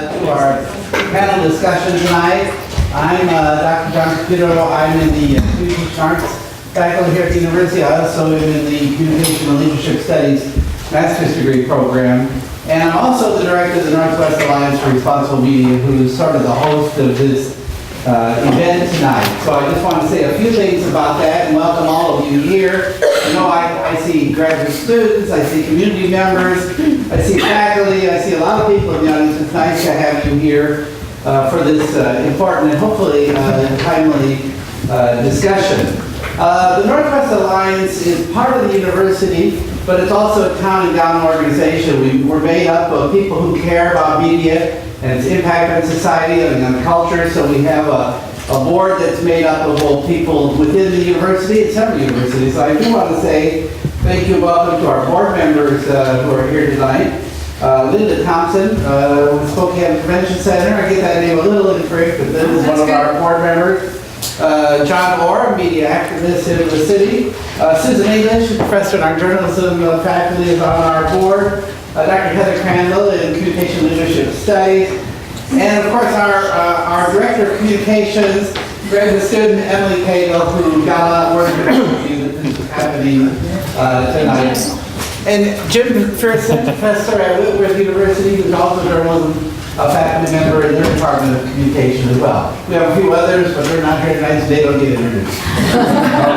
to our panel discussion tonight. I'm Dr. John Capito. I'm in the Communication Arts faculty here at the University. I also am in the Communication and Leadership Studies Master's Degree program. And I'm also the director of the Northwest Alliance for Responsible Media, who's sort of the host of this event tonight. So I just want to say a few things about that and welcome all of you here. You know, I see graduate students, I see community members, I see faculty, I see a lot of people in the audience. It's nice to have you here for this important and hopefully timely discussion. The Northwest Alliance is part of the university, but it's also a town and gown organization. We're made up of people who care about media and its impact on society and on culture. So we have a board that's made up of both people within the university and several universities. So I do want to say thank you and welcome to our board members who are here tonight. Linda Thompson with Spokane Convention Center. I get that name a little incorrect, but Linda is one of our board members. John Orr, a media activist in the city. Susan English, a professor in our journalism faculty, is on our board. Dr. Heather Crandall in Communication Leadership Studies. And of course our Director of Communications, graduate student Emily Cagle, who got a lot of work with you that this is happening tonight. And Jim Ferguson, professor at Whitworth University, who's also a journalism faculty member in their Department of Communication as well. We have a few others, but they're not here tonight, so they don't get introduced.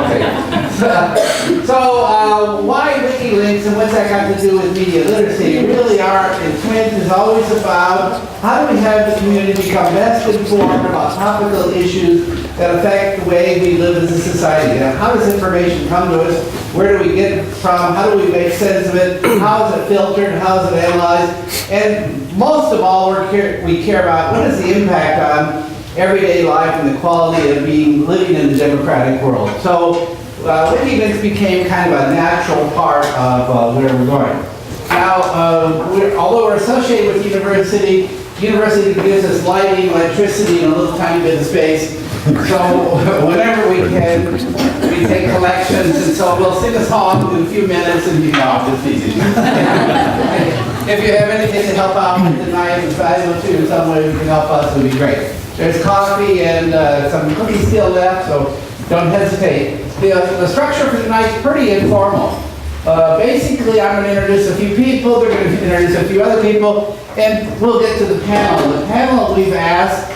Okay. So why Wikileaks and what's that got to do with media literacy? Really, our intent is always about how do we have the community become best informed about topical issues that affect the way we live as a society. And how does information come to us? Where do we get it from? How do we make sense of it? How is it filtered? How is it analyzed? And most of all, we care about what is the impact on everyday life and the quality of living in the democratic world. So Wikileaks became kind of a natural part of where we're going. Now, although we're associated with the university gives us lighting, electricity, and a little tiny bit of space. So whenever we can, we take collections, and so we'll sing a song in a few minutes and be off this easy. If you have anything to help out with tonight, if I will too in some way, you can help us, it would be great. There's coffee and some cookies still left, so don't hesitate. The structure for tonight is pretty informal. Basically, I'm going to introduce a few people, they're going to introduce a few other people, and we'll get to the panel. The panel we've asked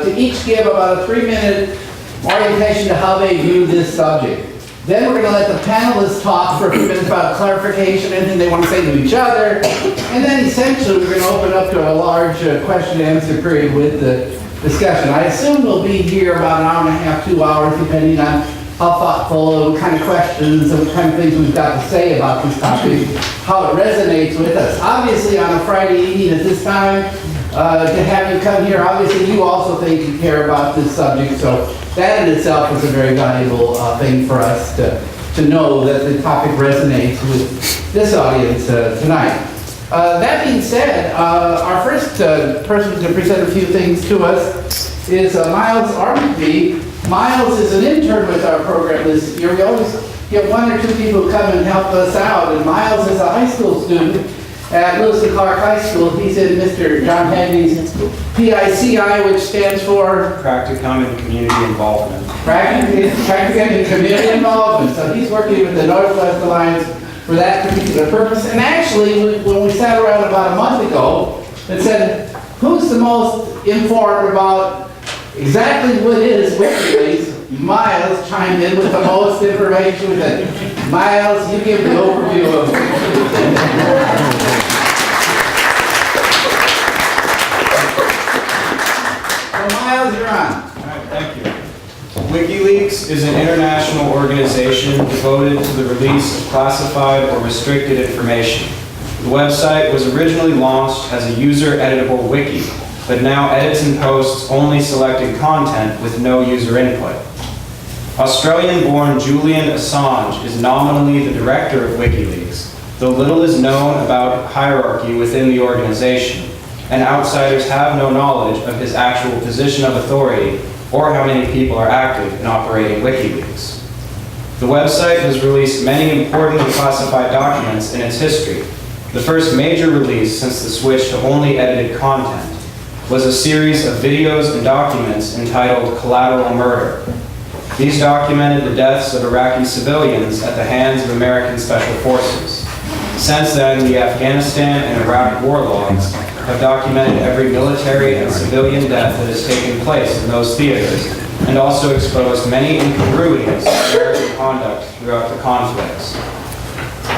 to each give about a 3-minute orientation to how they view this subject. Then we're going to let the panelists talk for a few minutes about clarification, anything they want to say to each other, and then essentially we're going to open up to a large question and answer period with the discussion. I assume we'll be here about an hour and a half, 2 hours, depending on how thoughtful and what kind of questions and what kind of things we've got to say about this topic, how it resonates with us. Obviously on a Friday evening at this time, to have you come here, obviously you also think you care about this subject, so that in itself is a very valuable thing for us to know that the topic resonates with this audience tonight. That being said, our first person to present a few things to us is Miles Armby. Miles is an intern with our program this year. We always get 1 or 2 people come and help us out, and Miles is a high school student at Lewis and Clark High School. He's in Mr. John Henry's PICI, which stands for Practicum in Community Involvement. Practicum in Community Involvement. So he's working with the Northwest Alliance for that particular purpose. And actually, when we sat around about a month ago and said, who's the most informed about exactly what is Wikileaks, Miles chimed in with the most information. Miles, you give the overview of So Miles, you're on. All right, thank you. Wikileaks is an international organization devoted to the release of classified or restricted information. The website was originally launched as a user-editable wiki, but now edits and posts only selected content with no user input. Australian-born Julian Assange is nominally the director of Wikileaks, though little is known about hierarchy within the organization, and outsiders have no knowledge of his actual position of authority or how many people are active in operating Wikileaks. The website has released many important and classified documents in its history, the first major release since the switch to only edited content. was a series of videos and documents entitled Collateral Murder. These documented the deaths of Iraqi civilians at the hands of American Special Forces. Since then, the Afghanistan and Iraq war logs have documented every military and civilian death that has taken place in those theaters, and also exposed many incongruities in American conduct throughout the conflicts.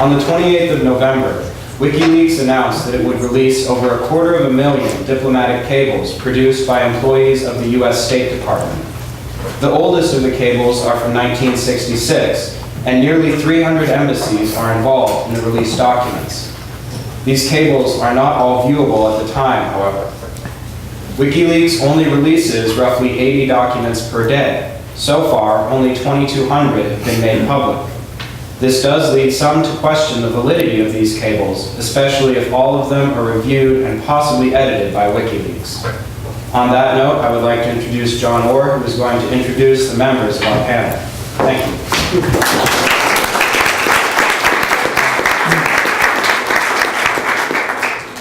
On the 28th of November, WikiLeaks announced that it would release over 250,000 diplomatic cables produced by employees of the U.S. State Department. The oldest of the cables are from 1966, and nearly 300 embassies are involved in the released documents. These cables are not all viewable at the time, however. WikiLeaks only releases roughly 80 documents per day. So far, only 2,200 have been made public. This does lead some to question the validity of these cables, especially if all of them are reviewed and possibly edited by WikiLeaks. On that note, I would like to introduce John Orr, who is going to introduce the members of our panel. Thank you.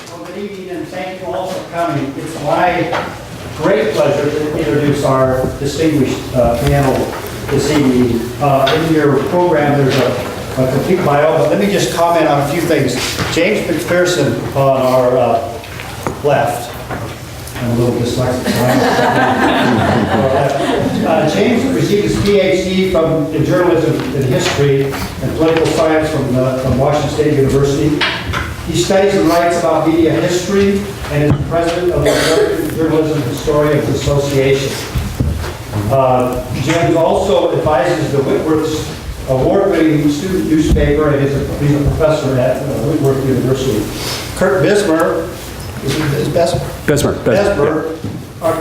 Well, good evening, and thank you all for coming. It's my great pleasure to introduce our distinguished panel this evening. In your program, there's a complete bio, but let me just comment on a few things. James McPherson on our left. I'm a little dyslexic. James received his PhD in journalism and history and political science from Washington State University. He studies and writes about media history and is president of the American Journalism Historians Association. James also advises the Whitworth's award-winning student newspaper, and he's a professor at Whitworth University. Kurt Besmer,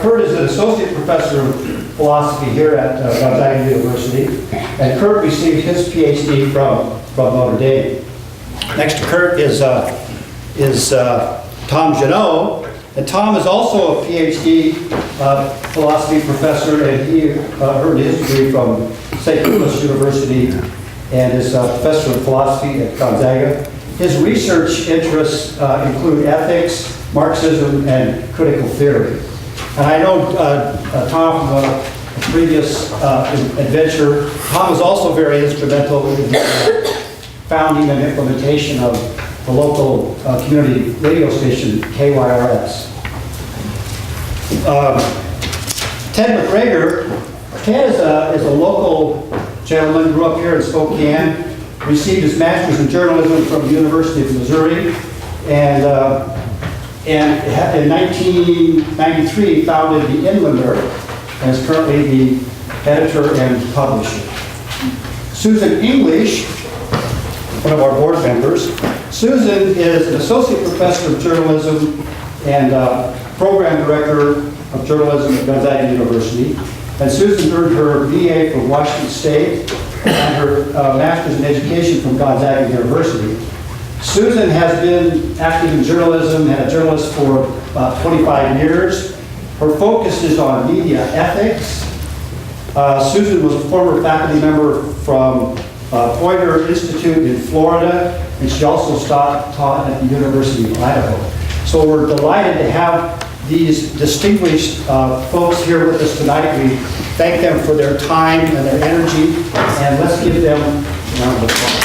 Kurt is an associate professor of philosophy here at Gonzaga University, and Kurt received his PhD from Notre Dame. Next to Kurt is Tom Janot, and Tom is also a PhD philosophy professor, and he earned his degree from St. Louis University and is a professor of philosophy at Gonzaga. His research interests include ethics, Marxism, and critical theory. And I know Tom from a previous adventure. Tom was also very instrumental in the founding and implementation of the local community radio station, KYRS. Ted McGregor. Ted is a local gentleman, grew up here in Spokane, received his master's in journalism from the University of Missouri, and in 1993 founded the Inlander and is currently the editor and publisher. Susan English, one of our board members. Susan is an associate professor of journalism and program director of journalism at Gonzaga University. And Susan earned her BA from Washington State and her master's in education from Gonzaga University. Susan has been active in journalism and a journalist for about 25 years. Her focus is on media ethics. Susan was a former faculty member from Poynter Institute in Florida, and she also taught at the University of Idaho. So we're delighted to have these distinguished folks here with us tonight. We thank them for their time and their energy, and let's give them a round of applause.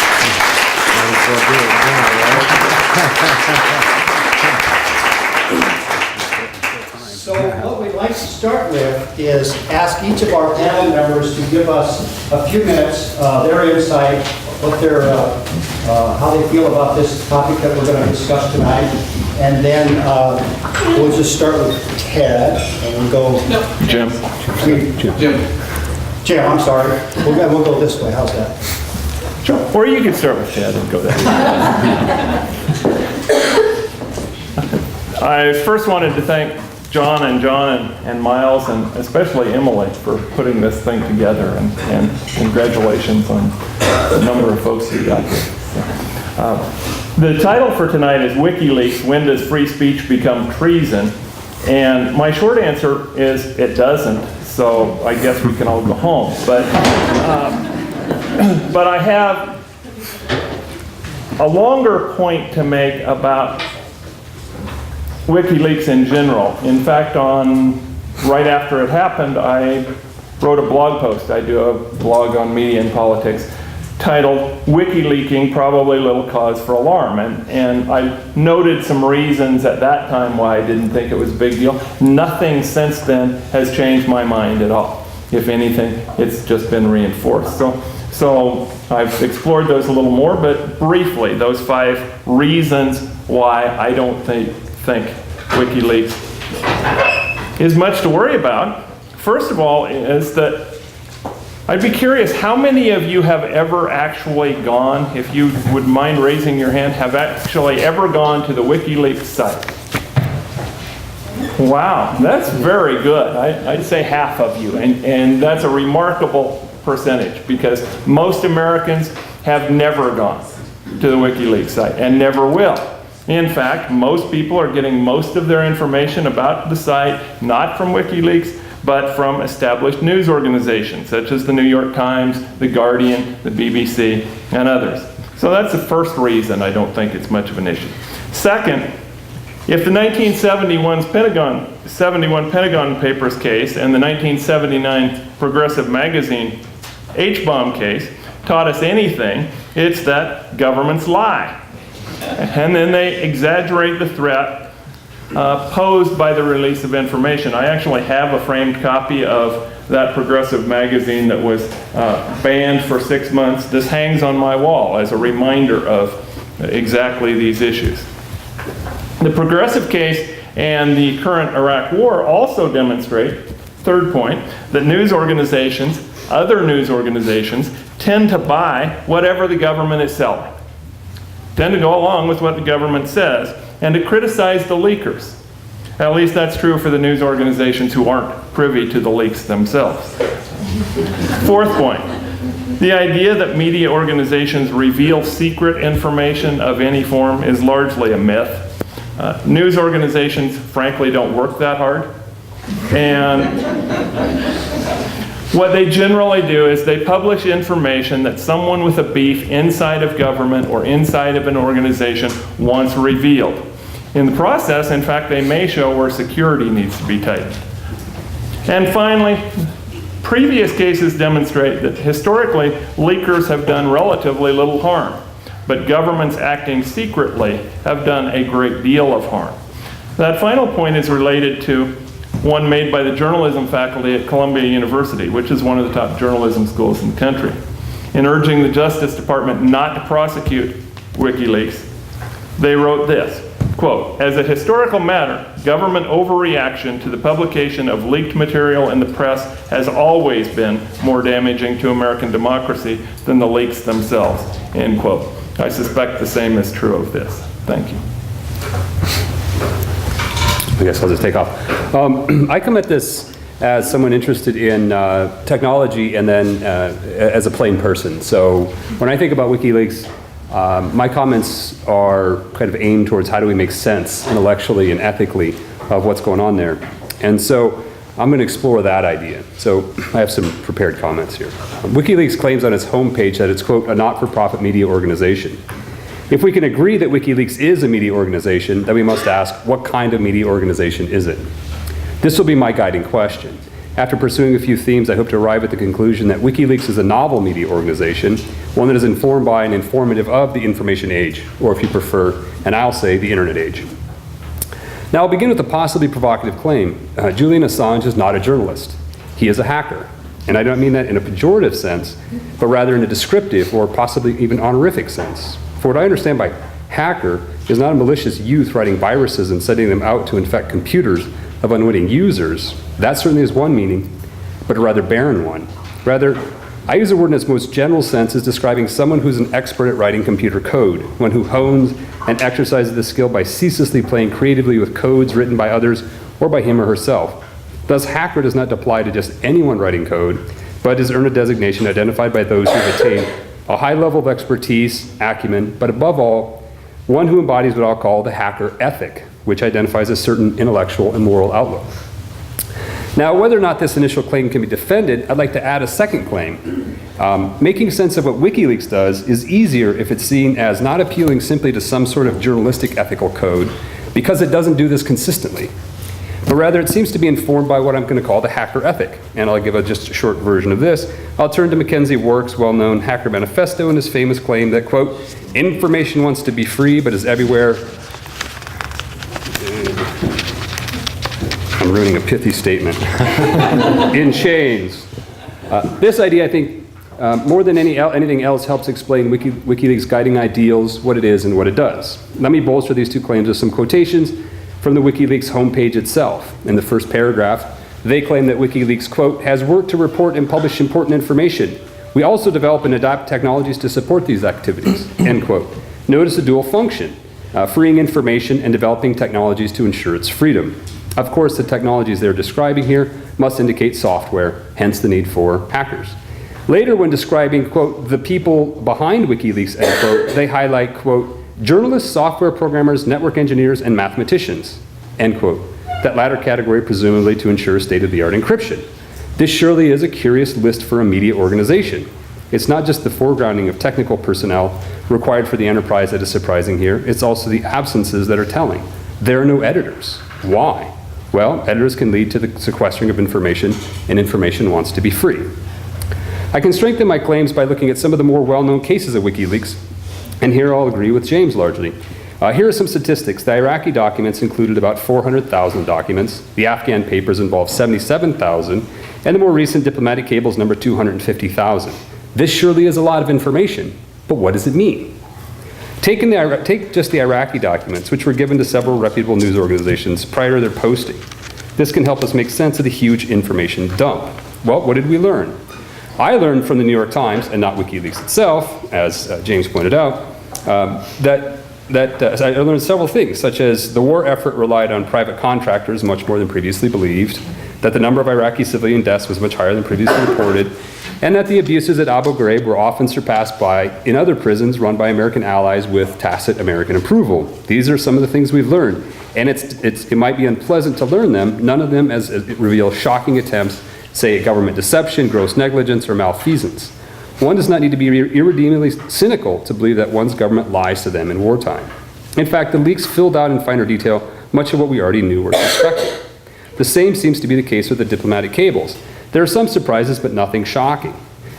So what we'd like to start with is ask each of our panel members to give us a few minutes, their insight, what their, how they feel about this topic that we're going to discuss tonight. And then we'll just start with Ted, and we'll go... Jim. Jim, I'm sorry. We'll go this way. How's that? Sure. Or you can start with Ted and go that way. I first wanted to thank John and Miles, and especially Emily, for putting this thing together, and congratulations on the number of folks who got here. The title for tonight is WikiLeaks, When Does Free Speech Become Treason? And my short answer is it doesn't, so I guess we can all go home. But I have a longer point to make about WikiLeaks in general. In fact, right after it happened, I wrote a blog post. I do a blog on media and politics titled WikiLeaking, Probably Little Cause for Alarm. And I noted some reasons at that time why I didn't think it was a big deal. Nothing since then has changed my mind at all. If anything, it's just been reinforced. So I've explored those a little more, but briefly, those 5 reasons why I don't think WikiLeaks is much to worry about. First of all is that I'd be curious, how many of you have ever actually gone, if you would mind raising your hand, have actually ever gone to the WikiLeaks site? Wow, that's very good. I'd say half of you, and that's a remarkable percentage because most Americans have never gone to the WikiLeaks site and never will. In fact, most people are getting most of their information about the site not from WikiLeaks, but from established news organizations such as the New York Times, the Guardian, the BBC, and others. So that's the first reason I don't think it's much of an issue. Second, if the 1971 Pentagon Papers case and the 1979 Progressive Magazine H-bomb case taught us anything, it's that governments lie. And then they exaggerate the threat posed by the release of information. I actually have a framed copy of that Progressive magazine that was banned for 6 months. This hangs on my wall as a reminder of exactly these issues. The Progressive case and the current Iraq War also demonstrate, third point, that news organizations, other news organizations, tend to buy whatever the government is selling, tend to go along with what the government says, and to criticize the leakers. At least that's true for the news organizations who aren't privy to the leaks themselves. Fourth point, the idea that media organizations reveal secret information of any form is largely a myth. News organizations, frankly, don't work that hard. And what they generally do is they publish information that someone with a beef inside of government or inside of an organization wants revealed. In the process, in fact, they may show where security needs to be tightened. And finally, previous cases demonstrate that historically, leakers have done relatively little harm, but governments acting secretly have done a great deal of harm. That final point is related to one made by the journalism faculty at Columbia University, which is one of the top journalism schools in the country. In urging the Justice Department not to prosecute WikiLeaks, they wrote this, quote, "As a historical matter, government overreaction to the publication of leaked material in the press has always been more damaging to American democracy than the leaks themselves," end quote. I suspect the same is true of this. Thank you. I guess I'll just take off. I come at this as someone interested in technology and then as a plain person. So when I think about WikiLeaks, my comments are kind of aimed towards how do we make sense intellectually and ethically of what's going on there. And so I'm going to explore that idea. So I have some prepared comments here. WikiLeaks claims on its homepage that it's, quote, a not-for-profit media organization. If we can agree that WikiLeaks is a media organization, then we must ask, what kind of media organization is it? This will be my guiding question. After pursuing a few themes, I hope to arrive at the conclusion that WikiLeaks is a novel media organization, one that is informed by and informative of the information age, or if you prefer, and I'll say the internet age. Now I'll begin with a possibly provocative claim. Julian Assange is not a journalist. He is a hacker. And I don't mean that in a pejorative sense, but rather in a descriptive or possibly even honorific sense. For what I understand by hacker is not a malicious youth writing viruses and sending them out to infect computers of unwitting users. That certainly is one meaning, but a rather barren one. Rather, I use the word in its most general sense as describing someone who's an expert at writing computer code, one who hones and exercises the skill by ceaselessly playing creatively with codes written by others or by him or herself. Thus, hacker does not apply to just anyone writing code, but has earned a designation identified by those who have attained a high level of expertise, acumen, but above all, one who embodies what I'll call the hacker ethic, which identifies a certain intellectual and moral outlook. Now, whether or not this initial claim can be defended, I'd like to add a second claim. Making sense of what WikiLeaks does is easier if it's seen as not appealing simply to some sort of journalistic ethical code, because it doesn't do this consistently. But rather, it seems to be informed by what I'm going to call the hacker ethic. And I'll give just a short version of this. I'll turn to Mackenzie Wark's well-known Hacker Manifesto and his famous claim that, quote, information wants to be free but is everywhere. I'm ruining a pithy statement. In chains. This idea, I think, more than anything else, helps explain WikiLeaks' guiding ideals, what it is and what it does. Let me bolster these two claims with some quotations from the WikiLeaks homepage itself. In the first paragraph, they claim that WikiLeaks, quote, has worked to report and publish important information. We also develop and adapt technologies to support these activities, end quote. Notice the dual function, freeing information and developing technologies to ensure its freedom. Of course, the technologies they're describing here must indicate software, hence the need for hackers. Later, when describing, quote, the people behind WikiLeaks, end quote, they highlight, quote, journalists, software programmers, network engineers, and mathematicians, end quote. That latter category presumably to ensure state-of-the-art encryption. This surely is a curious list for a media organization. It's not just the foregrounding of technical personnel required for the enterprise that is surprising here, it's also the absences that are telling. There are no editors. Why? Well, editors can lead to the sequestering of information, and information wants to be free. I can strengthen my claims by looking at some of the more well-known cases of WikiLeaks, and here I'll agree with James largely. Here are some statistics. The Iraqi documents included about 400,000 documents. The Afghan papers involved 77,000, and the more recent diplomatic cables number 250,000. This surely is a lot of information, but what does it mean? Take just the Iraqi documents, which were given to several reputable news organizations prior to their posting. This can help us make sense of the huge information dump. Well, what did we learn? I learned from the New York Times, and not WikiLeaks itself, as James pointed out, I learned several things, such as the war effort relied on private contractors much more than previously believed, that the number of Iraqi civilian deaths was much higher than previously reported, and that the abuses at Abu Ghraib were often surpassed in other prisons run by American allies with tacit American approval. These are some of the things we've learned, and it might be unpleasant to learn them, none of them as it reveals shocking attempts, say government deception, gross negligence, or malfeasance. One does not need to be irredeemably cynical to believe that one's government lies to them in wartime. In fact, the leaks filled out in finer detail much of what we already knew or suspected. The same seems to be the case with the diplomatic cables. There are some surprises, but nothing shocking.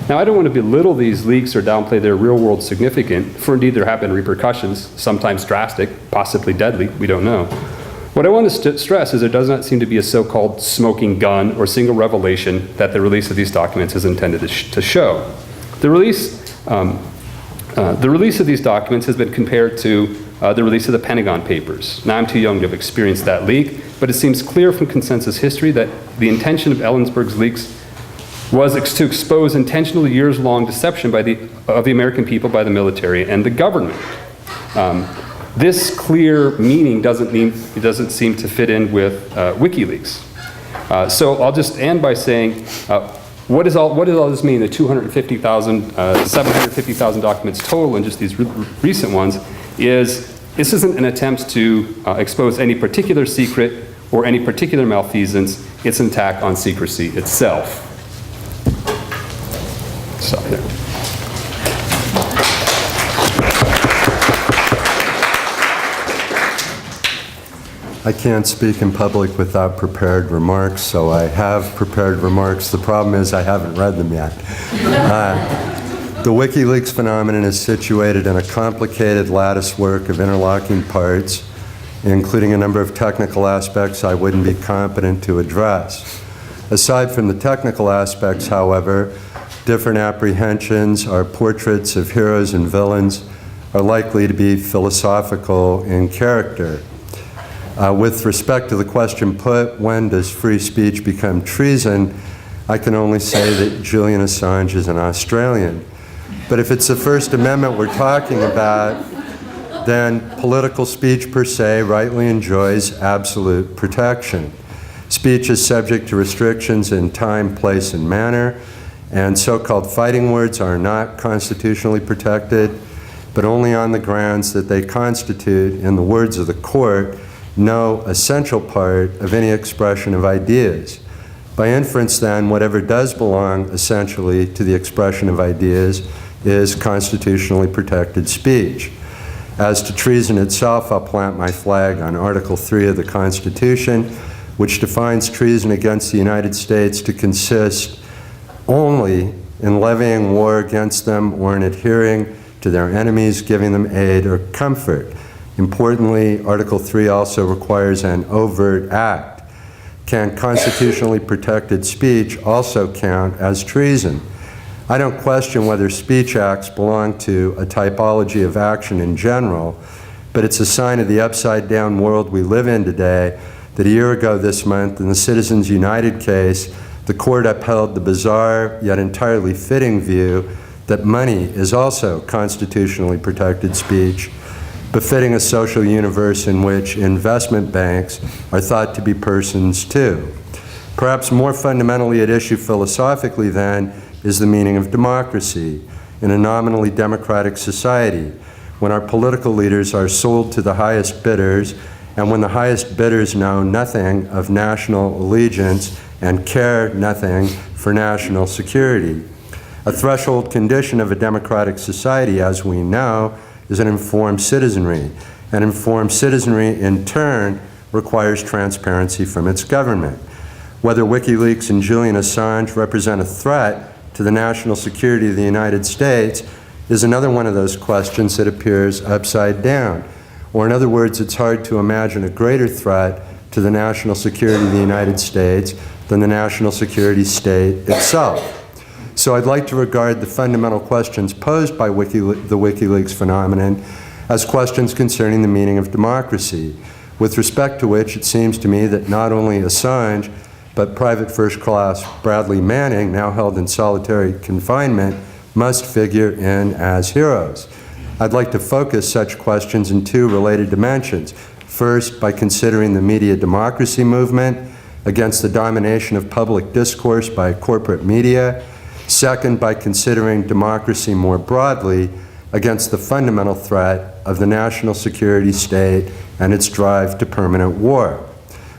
Now, I don't want to belittle these leaks or downplay their real-world significance, for indeed there have been repercussions, sometimes drastic, possibly deadly, we don't know. What I want to stress is there does not seem to be a so-called smoking gun or single revelation that the release of these documents is intended to show. The release of these documents has been compared to the release of the Pentagon Papers. Now, I'm too young to have experienced that leak, but it seems clear from consensus history that the intention of Ellensburg's leaks was to expose intentional years-long deception of the American people by the military and the government. This clear meaning doesn't seem to fit in with WikiLeaks. So I'll just end by saying, what does all this mean? The 750,000 documents total, and just these recent ones, this isn't an attempt to expose any particular secret or any particular malfeasance. It's an attack on secrecy itself. Stop there. I can't speak in public without prepared remarks, so I have prepared remarks. The problem is I haven't read them yet. The WikiLeaks phenomenon is situated in a complicated lattice work of interlocking parts, including a number of technical aspects I wouldn't be competent to address. Aside from the technical aspects, however, different apprehensions, our portraits of heroes and villains, are likely to be philosophical in character. With respect to the question put, when does free speech become treason, I can only say that Julian Assange is an Australian. But if it's the First Amendment we're talking about, then political speech per se rightly enjoys absolute protection. Speech is subject to restrictions in time, place, and manner, and so-called fighting words are not constitutionally protected, but only on the grounds that they constitute, in the words of the court, no essential part of any expression of ideas. By inference, then, whatever does belong essentially to the expression of ideas is constitutionally protected speech. As to treason itself, I'll plant my flag on Article 3 of the Constitution, which defines treason against the United States to consist only in levying war against them or in adhering to their enemies, giving them aid or comfort. Importantly, Article 3 also requires an overt act. Can constitutionally protected speech also count as treason? I don't question whether speech acts belong to a typology of action in general, but it's a sign of the upside-down world we live in today that a year ago this month, in the Citizens United case, the court upheld the bizarre yet entirely fitting view that money is also constitutionally protected speech, befitting a social universe in which investment banks are thought to be persons too. Perhaps more fundamentally at issue philosophically then is the meaning of democracy in a nominally democratic society, when our political leaders are sold to the highest bidders, and when the highest bidders know nothing of national allegiance and care nothing for national security. A threshold condition of a democratic society, as we know, is an informed citizenry. An informed citizenry, in turn, requires transparency from its government. Whether WikiLeaks and Julian Assange represent a threat to the national security of the United States is another one of those questions that appears upside down. Or in other words, it's hard to imagine a greater threat to the national security of the United States than the national security state itself. So I'd like to regard the fundamental questions posed by the WikiLeaks phenomenon as questions concerning the meaning of democracy, with respect to which it seems to me that not only Assange, but Private First Class Bradley Manning, now held in solitary confinement, must figure in as heroes. I'd like to focus such questions in two related dimensions. First, by considering the media democracy movement against the domination of public discourse by corporate media. Second, by considering democracy more broadly against the fundamental threat of the national security state and its drive to permanent war.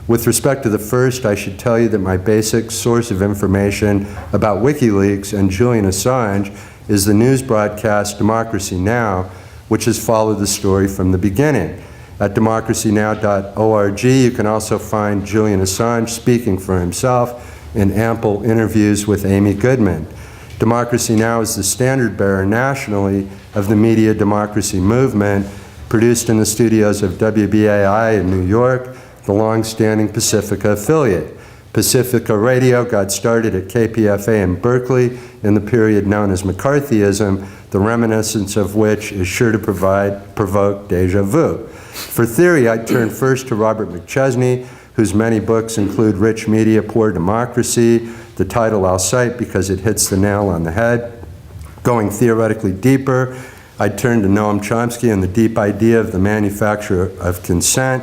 With respect to the first, I should tell you that my basic source of information about WikiLeaks and Julian Assange is the news broadcast Democracy Now!, which has followed the story from the beginning. At democracynow.org, you can also find Julian Assange speaking for himself in ample interviews with Amy Goodman. Democracy Now! Is the standard bearer nationally of the media democracy movement, produced in the studios of WBAI in New York, the long-standing Pacifica affiliate. Pacifica Radio got started at KPFA in Berkeley in the period known as McCarthyism, the reminiscence of which is sure to provoke deja vu. For theory, I'd turn first to Robert McChesney, whose many books include Rich Media, Poor Democracy. The title I'll cite because it hits the nail on the head. Going theoretically deeper, I'd turn to Noam Chomsky and the deep idea of the manufacture of consent.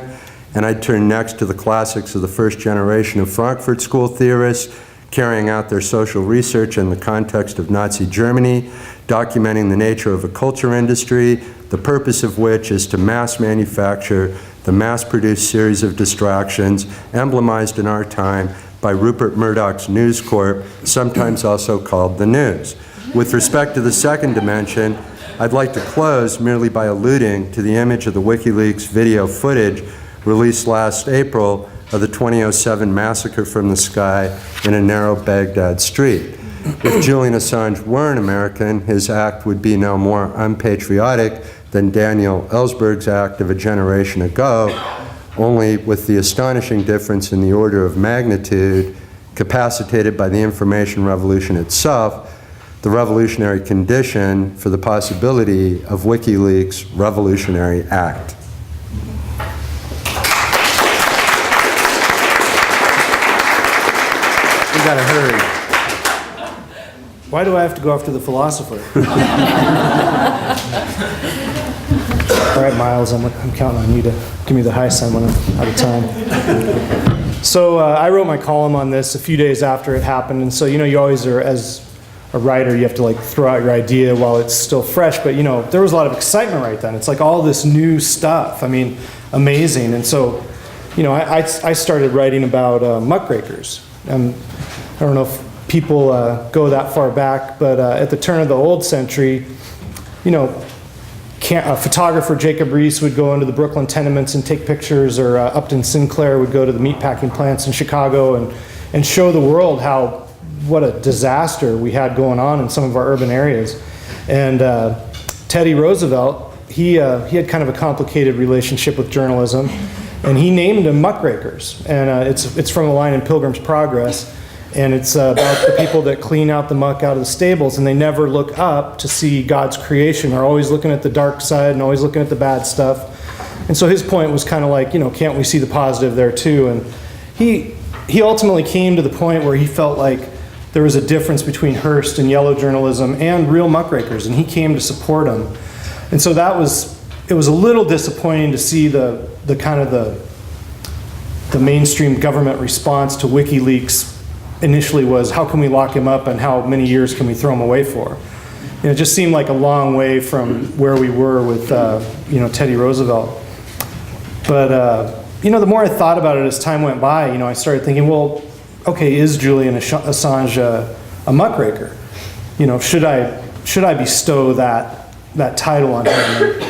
And I'd turn next to the classics of the first generation of Frankfurt School theorists, carrying out their social research in the context of Nazi Germany, documenting the nature of a culture industry, the purpose of which is to mass manufacture the mass-produced series of distractions emblemized in our time by Rupert Murdoch's News Corp, sometimes also called the News. With respect to the second dimension, I'd like to close merely by alluding to the image of the WikiLeaks video footage released last April of the 2007 massacre from the sky in a narrow Baghdad street. If Julian Assange were an American, his act would be no more unpatriotic than Daniel Ellsberg's act of a generation ago, only with the astonishing difference in the order of magnitude, capacitated by the information revolution itself, the revolutionary condition for the possibility of WikiLeaks' revolutionary act. We gotta hurry. Why do I have to go after the philosopher? All right, Miles, I'm counting on you to give me the high sign when I'm out of time. So I wrote my column on this a few days after it happened, and so you always are, as a writer, you have to throw out your idea while it's still fresh, but there was a lot of excitement right then. It's like all this new stuff, amazing. And so, I started writing about muckrakers. I don't know if people go that far back, but at the turn of the old century, photographer Jacob Reese would go into the Brooklyn tenements and take pictures, or Upton Sinclair would go to the meatpacking plants in Chicago and show the world what a disaster we had going on in some of our urban areas. And Teddy Roosevelt, he had kind of a complicated relationship with journalism, and he named them muckrakers. And it's from a line in Pilgrim's Progress, and it's about the people that clean out the muck out of the stables, and they never look up to see God's creation. They're always looking at the dark side and always looking at the bad stuff. And so his point was kind of like, can't we see the positive there too? And he ultimately came to the point where he felt like there was a difference between Hearst and yellow journalism and real muckrakers, and he came to support them. And so it was a little disappointing to see the kind of the mainstream government response to WikiLeaks initially was, how can we lock him up and how many years can we throw him away for? It just seemed like a long way from where we were with Teddy Roosevelt. But the more I thought about it as time went by, I started thinking, well, okay, is Julian Assange a muckraker? Should I bestow that title on him?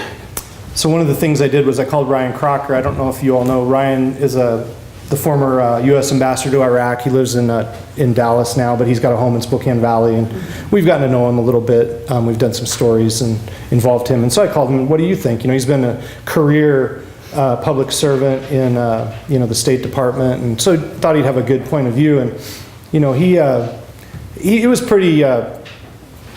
So one of the things I did was I called Ryan Crocker. I don't know if you all know, Ryan is the former U.S. ambassador to Iraq. He lives in Dallas now, but he's got a home in Spokane Valley, and we've gotten to know him a little bit. We've done some stories and involved him. And so I called him, what do you think? He's been a career public servant in the State Department, and so thought he'd have a good point of view. And he was pretty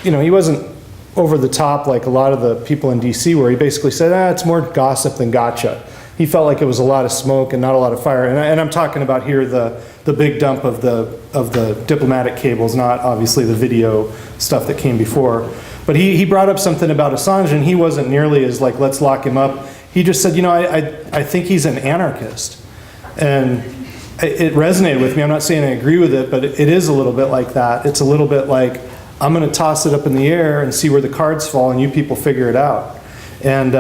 he wasn't over the top like a lot of the people in DC, where he basically said, it's more gossip than gotcha. He felt like it was a lot of smoke and not a lot of fire. And I'm talking about here the big dump of the diplomatic cables, not obviously the video stuff that came before. But he brought up something about Assange, and he wasn't nearly as like, let's lock him up. He just said, I think he's an anarchist. And it resonated with me. I'm not saying I agree with it, but it is a little bit like that. It's a little bit like, I'm going to toss it up in the air and see where the cards fall, and you people figure it out. And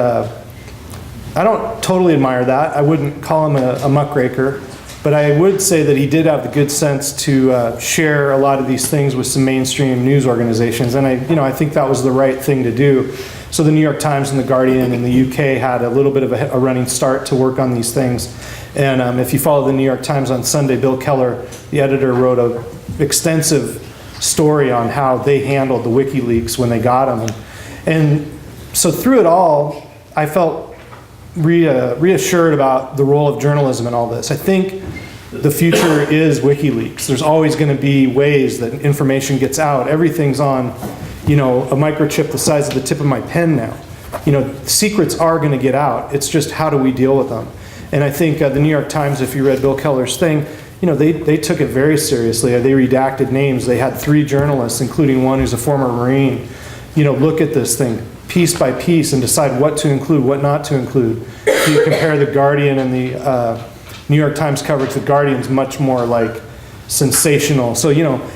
I don't totally admire that. I wouldn't call him a muckraker, but I would say that he did have the good sense to share a lot of these things with some mainstream news organizations, and I think that was the right thing to do. So the New York Times and the Guardian in the UK had a little bit of a running start to work on these things. And if you follow the New York Times on Sunday, Bill Keller, the editor, wrote an extensive story on how they handled the WikiLeaks when they got them. And so through it all, I felt reassured about the role of journalism in all this. I think the future is WikiLeaks. There's always going to be ways that information gets out. Everything's on, a microchip the size of the tip of my pen now. Secrets are going to get out. It's just how do we deal with them? And I think the New York Times, if you read Bill Keller's thing, they took it very seriously. They redacted names. They had 3 journalists, including one who's a former Marine, look at this thing piece by piece and decide what to include, what not to include. If you compare the Guardian and the New York Times coverage, the Guardian's much more like sensational. So,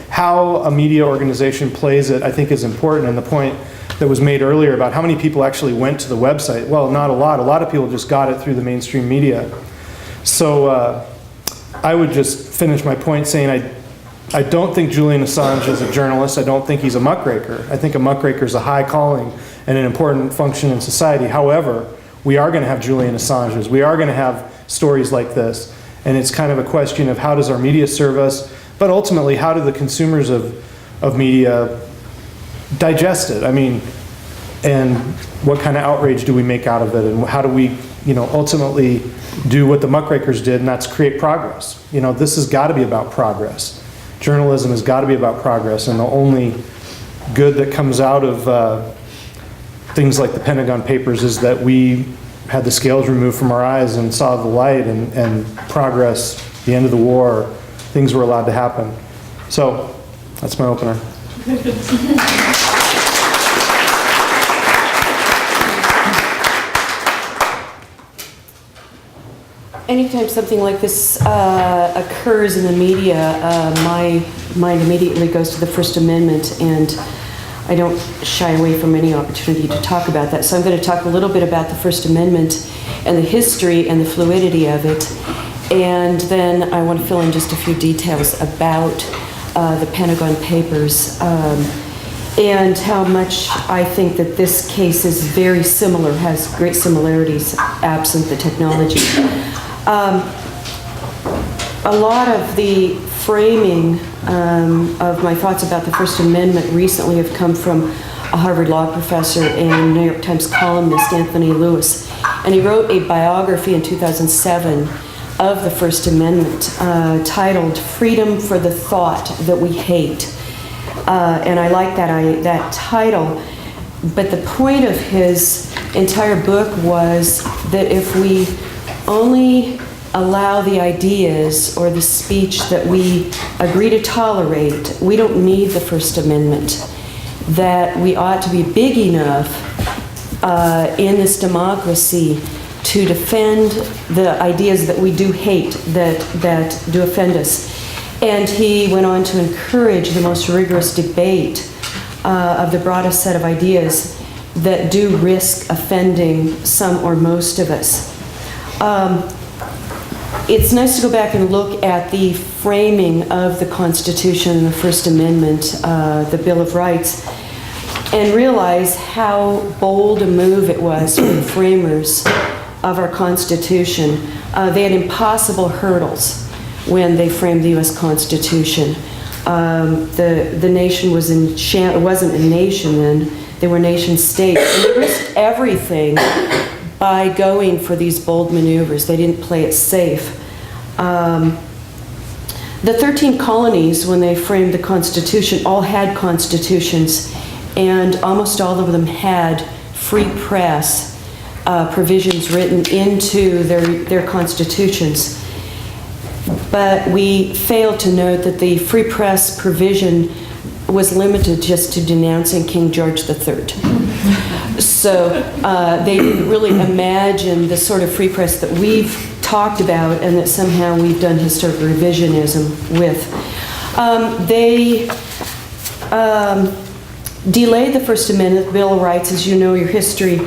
how a media organization plays it, I think, is important. And the point that was made earlier about how many people actually went to the website, well, not a lot. A lot of people just got it through the mainstream media. So I would just finish my point saying I don't think Julian Assange is a journalist. I don't think he's a muckraker. I think a muckraker is a high calling and an important function in society. However, we are going to have Julian Assanges. We are going to have stories like this. And it's kind of a question of how does our media serve us, but ultimately how do the consumers of media digest it? And what kind of outrage do we make out of it? And how do we, ultimately do what the muckrakers did, and that's create progress. This has got to be about progress. Journalism has got to be about progress, and the only good that comes out of things like the Pentagon Papers is that we had the scales removed from our eyes and saw the light and progress, the end of the war, things were allowed to happen. So that's my opener. Anytime something like this occurs in the media, my mind immediately goes to the First Amendment, and I don't shy away from any opportunity to talk about that. So I'm going to talk a little bit about the First Amendment and the history and the fluidity of it. And then I want to fill in just a few details about the Pentagon Papers. and how much I think that this case is very similar, has great similarities, absent the technology. A lot of the framing of my thoughts about the First Amendment recently have come from a Harvard Law professor and New York Times columnist, Anthony Lewis. And he wrote a biography in 2007 of the First Amendment titled Freedom for the Thought That We Hate. And I like that title. But the point of his entire book was that if we only allow the ideas or the speech that we agree to tolerate, we don't need the First Amendment. That we ought to be big enough in this democracy to defend the ideas that we do hate, that do offend us. And he went on to encourage the most rigorous debate of the broadest set of ideas that do risk offending some or most of us. It's nice to go back and look at the framing of the Constitution and the First Amendment, the Bill of Rights, and realize how bold a move it was for the framers of our Constitution. They had impossible hurdles when they framed the U.S. Constitution. The nation was it wasn't a nation then, they were nation states. And they risked everything by going for these bold maneuvers. They didn't play it safe. The 13 colonies, when they framed the Constitution, all had constitutions, and almost all of them had free press provisions written into their constitutions. But we failed to note that the free press provision was limited just to denouncing King George III. So they didn't really imagine the sort of free press that we've talked about and that somehow we've done historical revisionism with. They delayed the First Amendment, the Bill of Rights, as you know your history,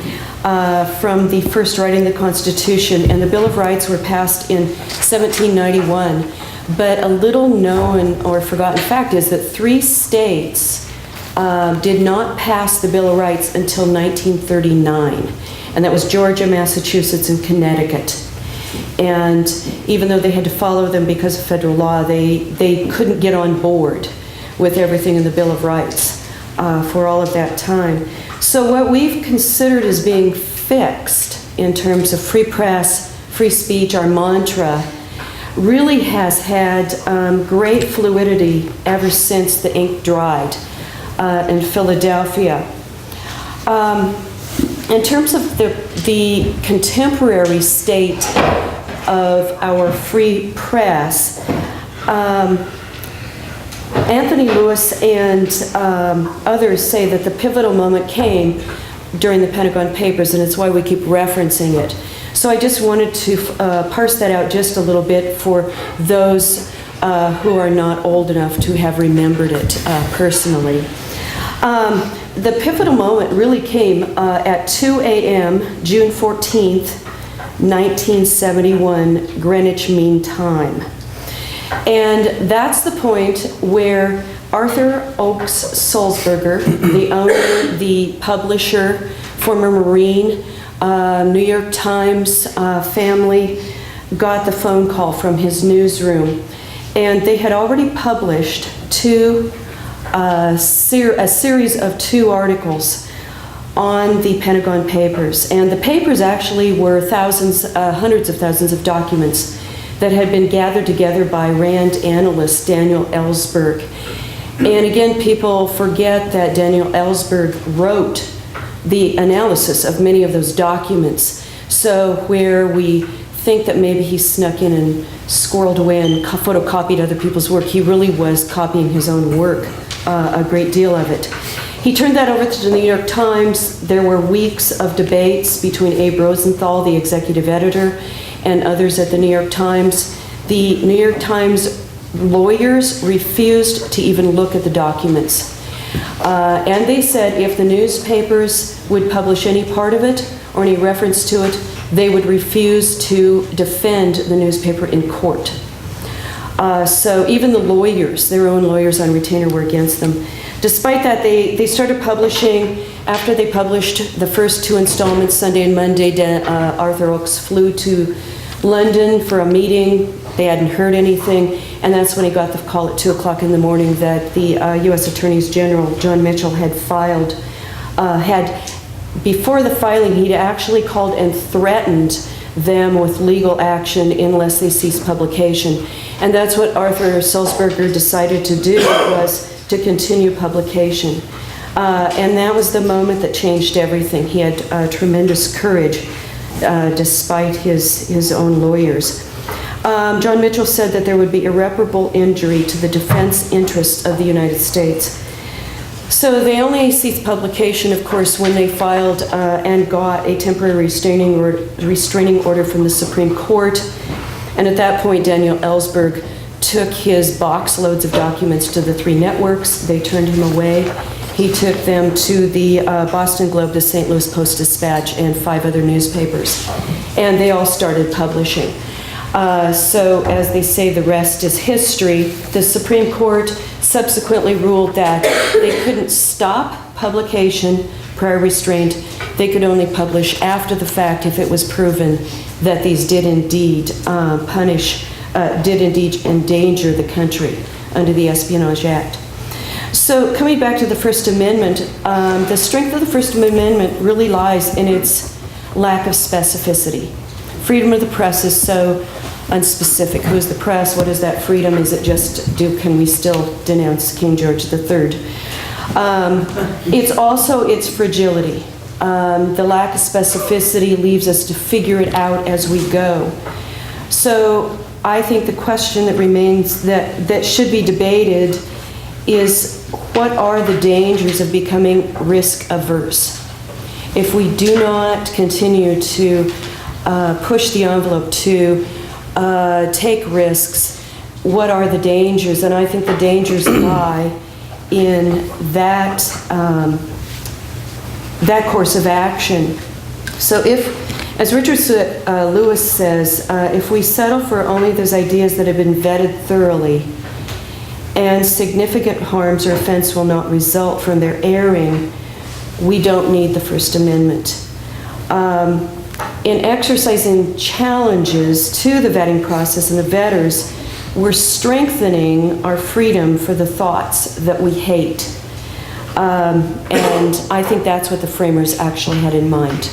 from the first writing of the Constitution, and the Bill of Rights were passed in 1791. But a little known or forgotten fact is that 3 states did not pass the Bill of Rights until 1939, and that was Georgia, Massachusetts, and Connecticut. And even though they had to follow them because of federal law, they couldn't get on board with everything in the Bill of Rights for all of that time. So what we've considered as being fixed in terms of free press, free speech, our mantra, really has had great fluidity ever since the ink dried in Philadelphia. In terms of the contemporary state of our free press, Anthony Lewis and others say that the pivotal moment came during the Pentagon Papers, and it's why we keep referencing it. So I just wanted to parse that out just a little bit for those who are not old enough to have remembered it personally. The pivotal moment really came at 2 a.m., June 14th, 1971, Greenwich Mean Time. And that's the point where Arthur Oakes Sulzberger, the owner, the publisher, former Marine, New York Times family, got the phone call from his newsroom. And they had already published a series of 2 articles on the Pentagon Papers. And the papers actually were hundreds of thousands of documents that had been gathered together by RAND analyst Daniel Ellsberg. And again, people forget that Daniel Ellsberg wrote the analysis of many of those documents. So where we think that maybe he snuck in and squirreled away and photocopied other people's work, he really was copying his own work, a great deal of it. He turned that over to the New York Times. There were weeks of debates between Abe Rosenthal, the executive editor, and others at the New York Times. The New York Times lawyers refused to even look at the documents. And they said if the newspapers would publish any part of it or any reference to it, they would refuse to defend the newspaper in court. So even the lawyers, their own lawyers on retainer, were against them. Despite that, they started publishing. After they published the first 2 installments, Sunday and Monday, Arthur Oakes flew to London for a meeting. They hadn't heard anything, and that's when he got the call at 2 o'clock in the morning that the U.S. Attorney General, John Mitchell, had filed, before the filing, he'd actually called and threatened them with legal action unless they ceased publication. And that's what Arthur Sulzberger decided to do, was to continue publication. And that was the moment that changed everything. He had tremendous courage, despite his own lawyers. John Mitchell said that there would be irreparable injury to the defense interests of the United States. So they only ceased publication, of course, when they filed and got a temporary restraining order from the Supreme Court. And at that point, Daniel Ellsberg took his box loads of documents to the 3 networks. They turned him away. He took them to the Boston Globe, the St. Louis Post-Dispatch, and 5 other newspapers. And they all started publishing. So as they say, the rest is history. The Supreme Court subsequently ruled that they couldn't stop publication, prior restraint. They could only publish after the fact if it was proven that these did indeed endanger the country under the Espionage Act. So coming back to the First Amendment, the strength of the First Amendment really lies in its lack of specificity. Freedom of the press is so unspecific. Who is the press? What is that freedom? Is it just, can we still denounce King George III? It's also its fragility. The lack of specificity leaves us to figure it out as we go. So I think the question that remains that should be debated is, what are the dangers of becoming risk averse? If we do not continue to push the envelope, to take risks, what are the dangers? And I think the dangers lie in that course of action. So if, as Richard Lewis says, if we settle for only those ideas that have been vetted thoroughly, and significant harms or offense will not result from their airing, we don't need the First Amendment. In exercising challenges to the vetting process and the vetters, we're strengthening our freedom for the thoughts that we hate. And I think that's what the framers actually had in mind.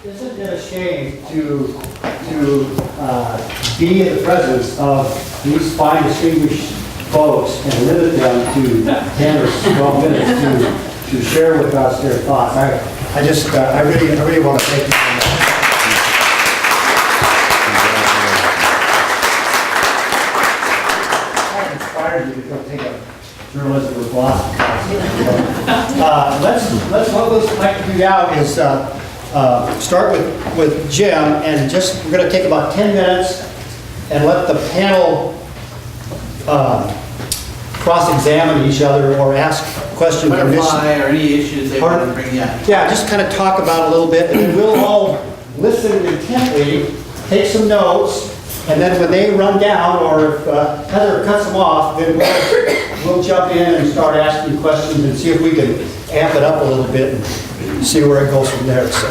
Isn't it a shame to be in the presence of these fine, distinguished folks and limit them to 10 or 12 minutes to share with us their thoughts? I really want to thank you. That inspired me to go take a journalism or philosophy class. What we'd like to do now is start with Jim, and we're going to take about 10 minutes and let the panel cross-examine each other or ask questions. Clarify or any issues they want to bring in. Yeah, just kind of talk about a little bit, and then we'll all listen intently, take some notes, and then when they run down, or if Heather cuts them off, then we'll jump in and start asking questions and see if we can amp it up a little bit and see where it goes from there. So,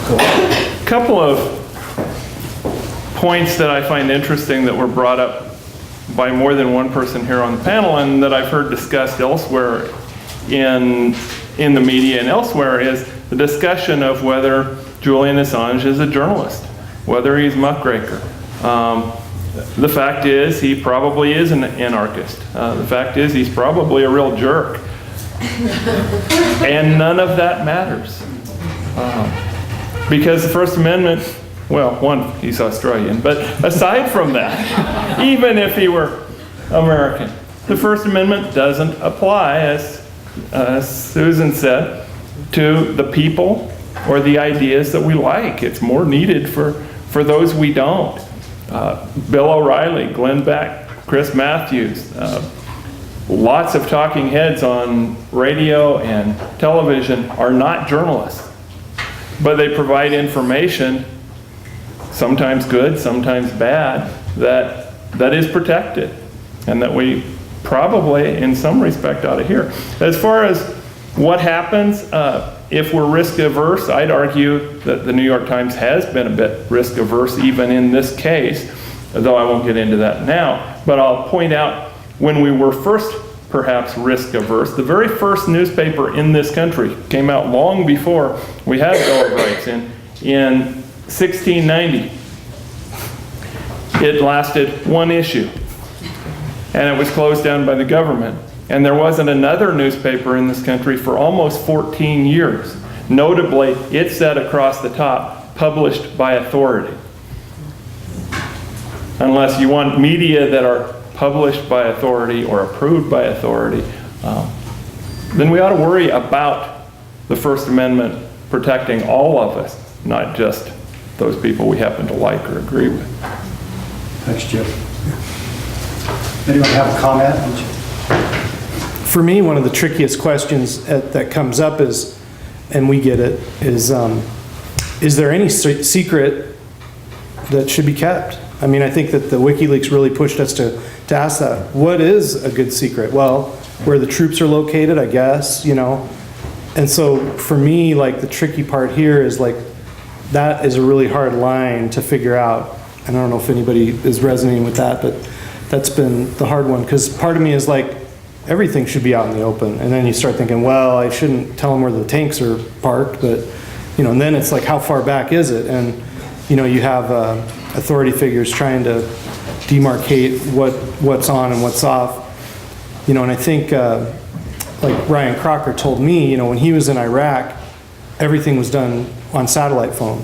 cool. A couple of points that I find interesting that were brought up by more than one person here on the panel, and that I've heard discussed elsewhere in the media and elsewhere, is the discussion of whether Julian Assange is a journalist, whether he's muckraker. The fact is, he probably is an anarchist. The fact is, he's probably a real jerk. And none of that matters. Because the First Amendment, well, one, he's Australian, but aside from that, even if he were American, the First Amendment doesn't apply, as Susan said, to the people or the ideas that we like. It's more needed for those we don't. Bill O'Reilly, Glenn Beck, Chris Matthews, lots of talking heads on radio and television are not journalists, but they provide information, sometimes good, sometimes bad, that is protected and that we probably in some respect ought to hear. As far as what happens if we're risk averse, I'd argue that the New York Times has been a bit risk averse even in this case, though I won't get into that now. But I'll point out when we were first perhaps risk averse, the very first newspaper in this country came out long before we had Bill of Rights in 1690. It lasted one issue and it was closed down by the government. And there wasn't another newspaper in this country for almost 14 years. Notably, it said across the top, published by authority. Unless you want media that are published by authority or approved by authority, then we ought to worry about the First Amendment protecting all of us, not just those people we happen to like or agree with. Thanks, Jim. Anyone have a comment? For me, one of the trickiest questions that comes up is, and we get it, is there any secret that should be kept? I mean, I think that the WikiLeaks really pushed us to ask that. What is a good secret? Well, where the troops are located, I guess, you know. And so for me, like, the tricky part here is, like, that is a really hard line to figure out. And I don't know if anybody is resonating with that, but that's been the hard one. Because part of me is like, everything should be out in the open. And then you start thinking, well, I shouldn't tell them where the tanks are parked, but, you know, and then it's like, how far back is it? And, you know, you have authority figures trying to demarcate what's on and what's off. You know, and I think, like Ryan Crocker told me, you know, when he was in Iraq, everything was done on satellite phone.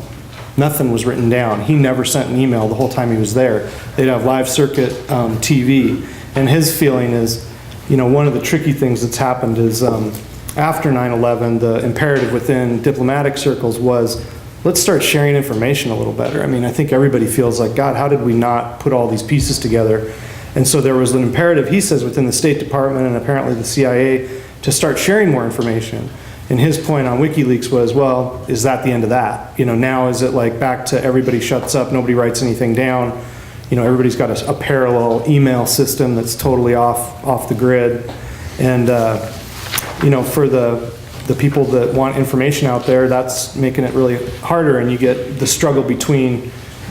Nothing was written down. He never sent an email the whole time he was there. They'd have live circuit TV. And his feeling is, you know, one of the tricky things that's happened is after 9/11, the imperative within diplomatic circles was, let's start sharing information a little better. I mean, I think everybody feels like, God, how did we not put all these pieces together? And so there was an imperative, he says, within the State Department and apparently the CIA to start sharing more information. And his point on WikiLeaks was, well, is that the end of that? You know, now is it like back to everybody shuts up, nobody writes anything down? You know, everybody's got a parallel email system that's totally off the grid. And, you know, for the people that want information out there, that's making it really harder, and you get the struggle between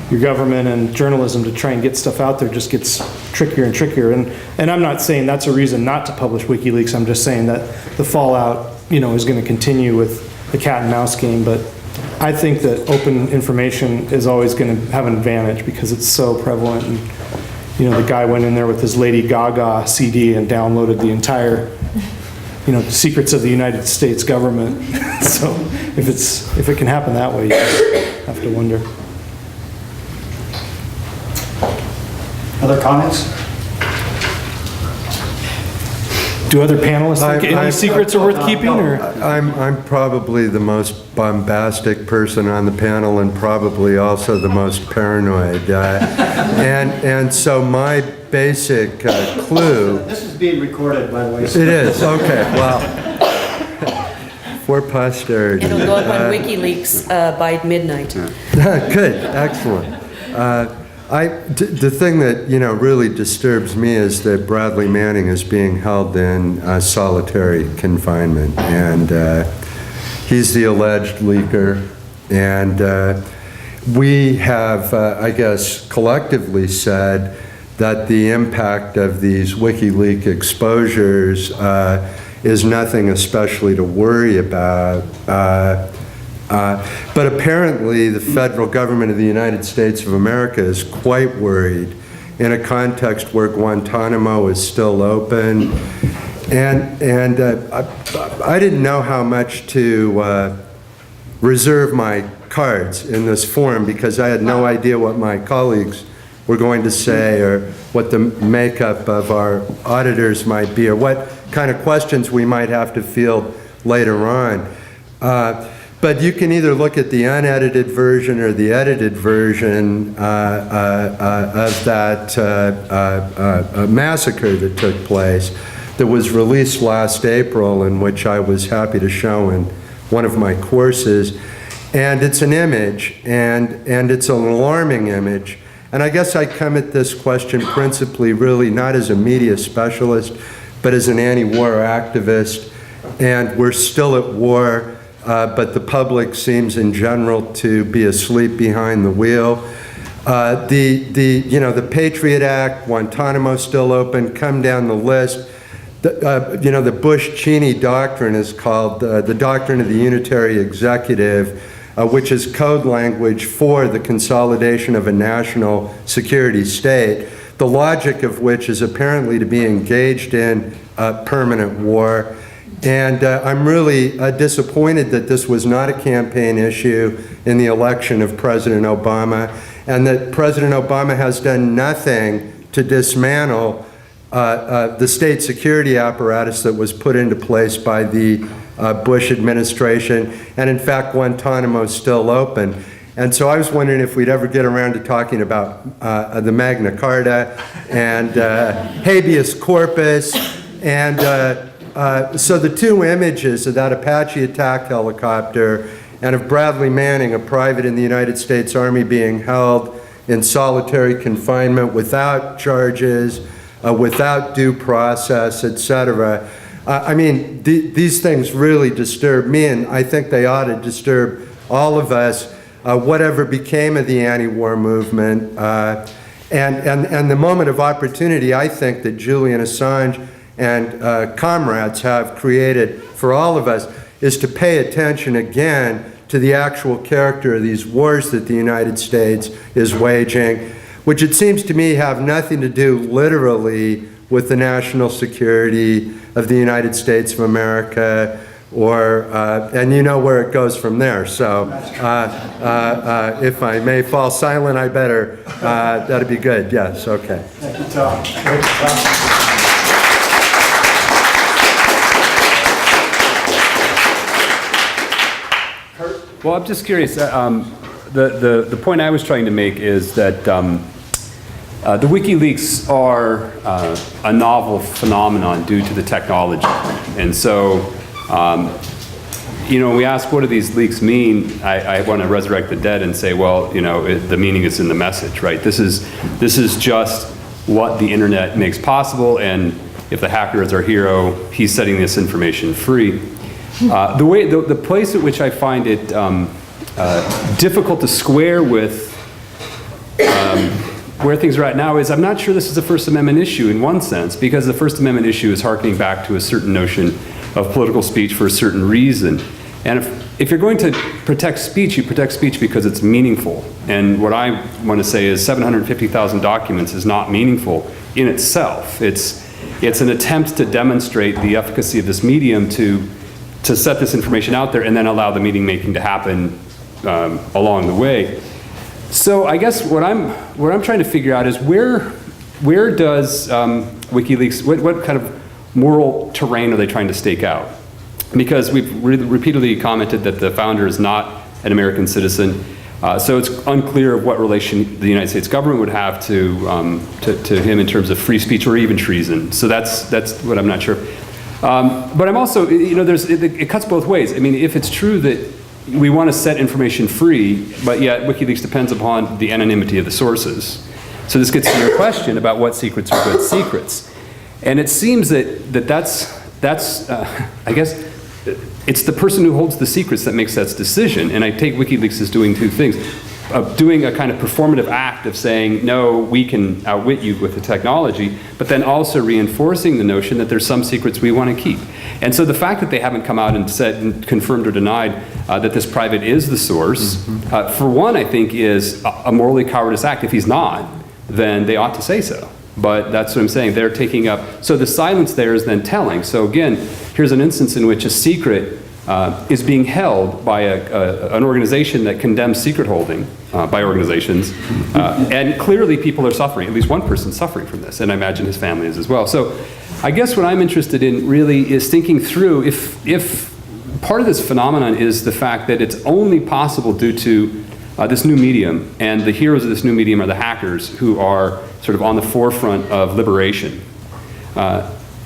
your government and journalism to try and get stuff out there just gets trickier and trickier. And I'm not saying that's a reason not to publish WikiLeaks. I'm just saying that the fallout, you know, is going to continue with the cat and mouse game. But I think that open information is always going to have an advantage because it's so prevalent. And, you know, the guy went in there with his Lady Gaga CD and downloaded the entire, you know, secrets of the United States government. So if it can happen that way, you just have to wonder. Other comments? Do other panelists think any secrets are worth keeping? Or? I'm probably the most bombastic person on the panel and probably also the most paranoid. And so my basic clue... This is being recorded, by the way. It is, okay, well, for posterity. It'll go up on WikiLeaks by midnight. Good, excellent. The thing that, you know, really disturbs me is that Bradley Manning is being held in solitary confinement, and he's the alleged leaker, and we have, I guess, collectively said that the impact of these WikiLeaks exposures is nothing especially to worry about. But apparently the federal government of the United States of America is quite worried in a context where Guantanamo is still open. And I didn't know how much to reserve my cards in this forum because I had no idea what my colleagues were going to say or what the makeup of our auditors might be or what kind of questions we might have to field later on. But you can either look at the unedited version or the edited version of that massacre that took place. that was released last April, and which I was happy to show in one of my courses. And it's an image, and it's an alarming image. And I guess I come at this question principally really not as a media specialist, but as an anti-war activist. And we're still at war, but the public seems in general to be asleep behind the wheel. The Patriot Act, Guantanamo still open, come down the list. The Bush-Cheney doctrine is called the doctrine of the unitary executive, which is code language for the consolidation of a national security state, the logic of which is apparently to be engaged in permanent war. And I'm really disappointed that this was not a campaign issue in the election of President Obama, and that President Obama has done nothing to dismantle the state security apparatus that was put into place by the Bush administration, and in fact Guantanamo is still open. And so I was wondering if we'd ever get around to talking about the Magna Carta and habeas corpus, and so the two images of that Apache attack helicopter and of Bradley Manning, a private in the United States Army, being held in solitary confinement without charges, without due process, etc. I mean, these things really disturb me, and I think they ought to disturb all of us, whatever became of the anti-war movement. And the moment of opportunity, I think, that Julian Assange and comrades have created for all of us is to pay attention again to the actual character of these wars that the United States is waging, which it seems to me have nothing to do literally with the national security of the United States of America, or, and you know where it goes from there. So if I may fall silent, I better, that'd be good, yes, okay. Thank you, Tom. Great job. Well, I'm just curious. The point I was trying to make is that the WikiLeaks are a novel phenomenon due to the technology. And so, when we ask what do these leaks mean, I want to resurrect the dead and say, well, the meaning is in the message, right? This is just what the internet makes possible, and if the hacker is our hero, he's setting this information free. The place at which I find it difficult to square with where things are at now is I'm not sure this is a First Amendment issue in one sense, because the First Amendment issue is harkening back to a certain notion of political speech for a certain reason. And if you're going to protect speech, you protect speech because it's meaningful. And what I want to say is 750,000 documents is not meaningful in itself. It's an attempt to demonstrate the efficacy of this medium to set this information out there and then allow the meaning making to happen along the way. So I guess what I'm trying to figure out is where does WikiLeaks, what kind of moral terrain are they trying to stake out? Because we've repeatedly commented that the founder is not an American citizen, so it's unclear of what relation the United States government would have to him in terms of free speech or even treason. So that's what I'm not sure. But I'm also, it cuts both ways. I mean, if it's true that we want to set information free, but yet WikiLeaks depends upon the anonymity of the sources. So this gets to your question about what secrets are good secrets. And it seems that's I guess, it's the person who holds the secrets that makes that decision. And I take WikiLeaks as doing two things. Doing a kind of performative act of saying, no, we can outwit you with the technology, but then also reinforcing the notion that there's some secrets we want to keep. And so the fact that they haven't come out and said, and confirmed or denied that this private is the source, for one, I think is a morally cowardice act. If he's not, then they ought to say so. But that's what I'm saying, they're taking up, so the silence there is then telling. So again, here's an instance in which a secret is being held by an organization that condemns secret holding by organizations, and clearly people are suffering, at least one person's suffering from this, and I imagine his family is as well. So I guess what I'm interested in really is thinking through if part of this phenomenon is the fact that it's only possible due to this new medium, and the heroes of this new medium are the hackers who are sort of on the forefront of liberation.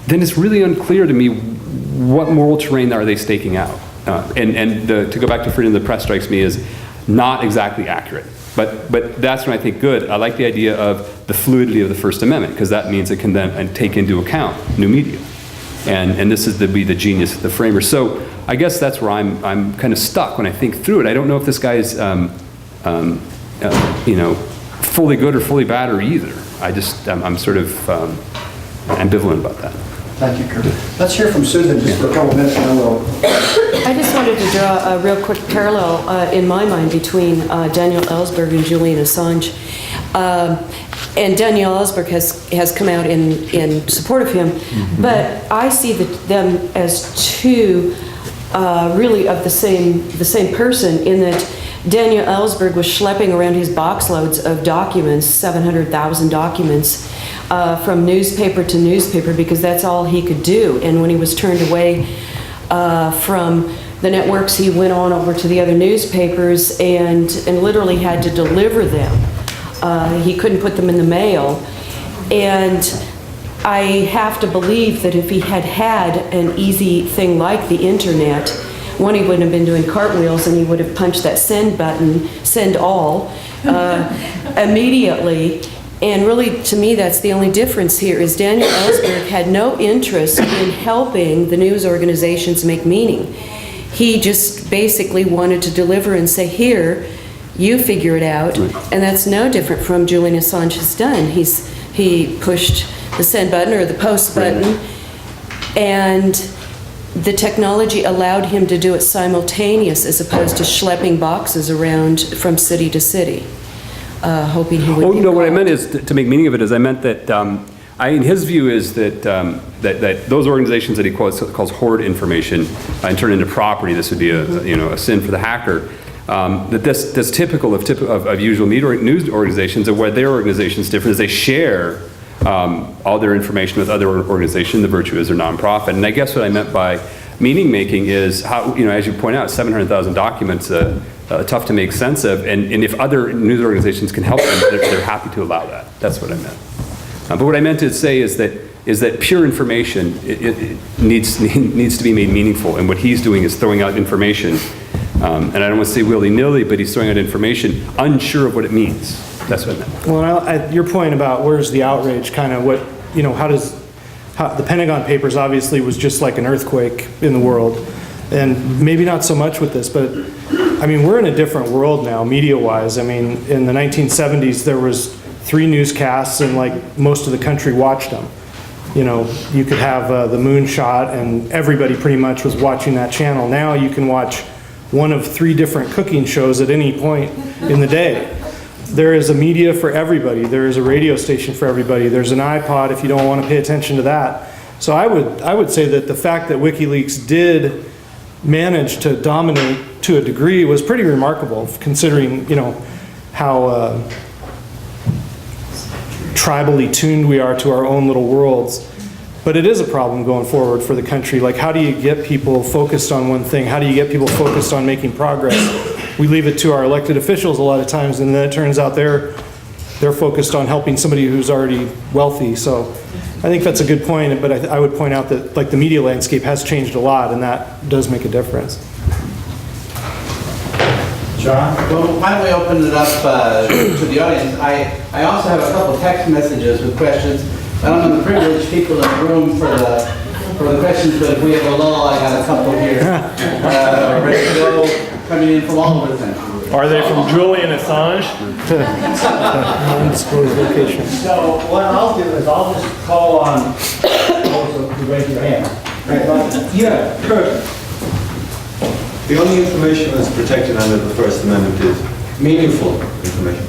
then it's really unclear to me what moral terrain are they staking out. To go back to freedom of the press strikes me as not exactly accurate. But that's when I think good. I like the idea of the fluidity of the First Amendment, because that means it can then take into account new media. And this is be the genius of the framers. So I guess that's where I'm kind of stuck when I think through it. I don't know if this guy's fully good or fully bad or either. I'm sort of ambivalent about that. Thank you, Kurt. Let's hear from Susan just for a couple minutes, and then we'll... I just wanted to draw a real quick parallel in my mind between Daniel Ellsberg and Julian Assange. And Daniel Ellsberg has come out in support of him, but I see them as two really of the same person, in that Daniel Ellsberg was schlepping around his box loads of documents, 700,000 documents, from newspaper to newspaper, because that's all he could do. And when he was turned away from the networks, he went on over to the other newspapers and literally had to deliver them. He couldn't put them in the mail. And I have to believe that if he had had an easy thing like the internet, one, he wouldn't have been doing cartwheels, and he would have punched that send button, send all, immediately. And really, to me, that's the only difference here, is Daniel Ellsberg had no interest in helping the news organizations make meaning. He just basically wanted to deliver and say, here, you figure it out. And that's no different from Julian Assange has done. He pushed the send button or the post button, and the technology allowed him to do it simultaneous, as opposed to schlepping boxes around from city to city, hoping he would. Oh, no, what I meant is, to make meaning of it, is I meant that, in his view is that, that those organizations that he calls hoard information and turn into property, this would be a sin for the hacker. That that's typical of usual news organizations, and where their organization is different is they share all their information with other organizations. The virtue is they're nonprofit. And I guess what I meant by meaning making is how, as you point out, 700,000 documents, tough to make sense of. And if other news organizations can help them, they're happy to allow that. That's what I meant. But what I meant to say is that pure information it needs to be made meaningful. And what he's doing is throwing out information. And I don't want to say willy-nilly, but he's throwing out information unsure of what it means. That's what I meant. Well, your point about where's the outrage, kind of what, how the Pentagon Papers obviously was just like an earthquake in the world. And maybe not so much with this, but I mean, we're in a different world now, media-wise. I mean, in the 1970s, there was 3 newscasts, and like most of the country watched them. You could have the moon shot, and everybody pretty much was watching that channel. Now you can watch one of 3 different cooking shows at any point in the day. There is a media for everybody. There is a radio station for everybody. There's an iPod if you don't want to pay attention to that. So I would say that the fact that WikiLeaks did manage to dominate to a degree was pretty remarkable, considering how tribally tuned we are to our own little worlds. But it is a problem going forward for the country. Like, how do you get people focused on one thing? How do you get people focused on making progress? We leave it to our elected officials a lot of times, and then it turns out they're focused on helping somebody who's already wealthy. So I think that's a good point, but I would point out that the media landscape has changed a lot, and that does make a difference. John? Well, why don't we open it up to the audience? I also have a couple text messages with questions. I don't know the privileged people in the room for the questions, but if we have a lull, I got a couple here ready to go, coming in from all over the country. Are they from Julian Assange? Undisclosed location. So what I'll do is I'll just call on those who raise your hand. Yeah, Kurt. The only information that's protected under the First Amendment is meaningful information.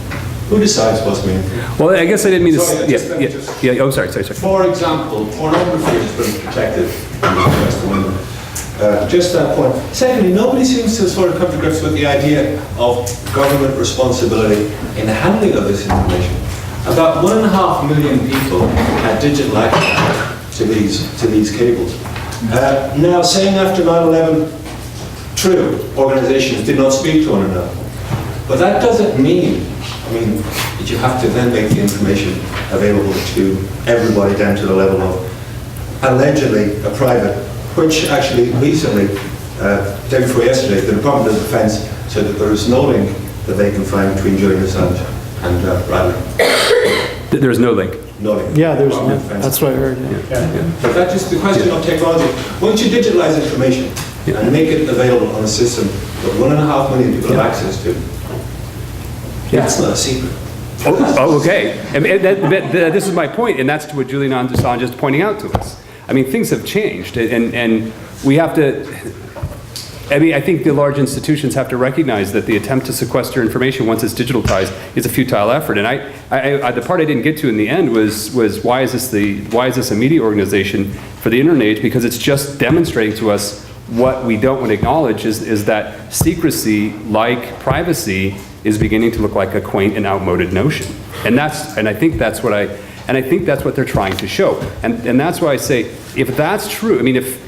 Who decides what's meaningful? Well, I guess I didn't mean to. Sorry, Oh, sorry. For example, pornography has been protected under the First Amendment. Just that point. Secondly, nobody seems to sort of come to grips with the idea of government responsibility in the handling of this information. About 1.5 million people had digital access to these cables. Now, saying after 9/11, true, organizations did not speak to one another. But that doesn't mean, that you have to then make the information available to everybody down to the level of allegedly a private, which actually recently, day before yesterday, the Department of Defense said that there is no link that they can find between Julian Assange and Bradley. There's no link. No link. Yeah, there's, Department of Defense. that's what I heard. Yeah. But that's just the question of technology. Once you digitalize information and make it available on a system that 1.5 million people have access to, that's not a secret. Oh, okay. And this is my point, and that's what Julian Assange is pointing out to us. I mean, things have changed, and we have to, I mean, I think the large institutions have to recognize that the attempt to sequester information once it's digitalized is a futile effort. And the part I didn't get to in the end was why is this a media organization for the internet age? Because it's just demonstrating to us what we don't want to acknowledge is that secrecy, like privacy, is beginning to look like a quaint and outmoded notion. And I think that's what they're trying to show. And that's why I say, if that's true, I mean, if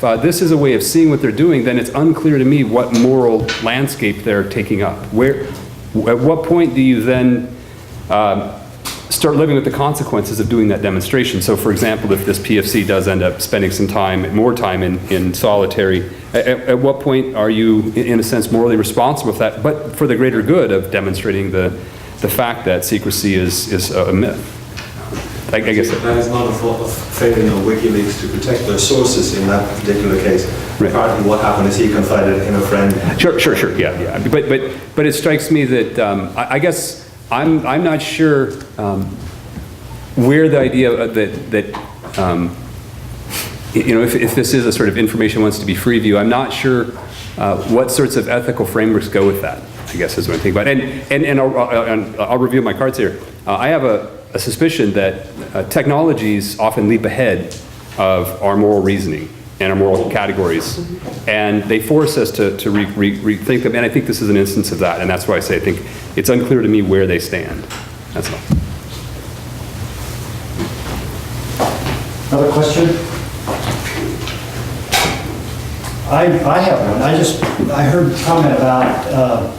this is a way of seeing what they're doing, then it's unclear to me what moral landscape they're taking up. At what point do you then start living with the consequences of doing that demonstration? So for example, if this PFC does end up spending more time in solitary, at what point are you, in a sense, morally responsible for that, but for the greater good of demonstrating the fact that secrecy is a myth? I guess that is not a fault of failing of WikiLeaks to protect their sources in that particular case. Right. Apparently what happened is he confided in a friend. Sure, yeah. But it strikes me that, I guess, I'm not sure where the idea that you know, if this is a sort of information wants to be free view, I'm not sure what sorts of ethical frameworks go with that, I guess is what I'm thinking about. And I'll review my cards here. I have a suspicion that technologies often leap ahead of our moral reasoning and our moral categories, and they force us to rethink them, and I think this is an instance of that, and that's why I say I think it's unclear to me where they stand. That's all. Another question? I have one. I heard a comment about,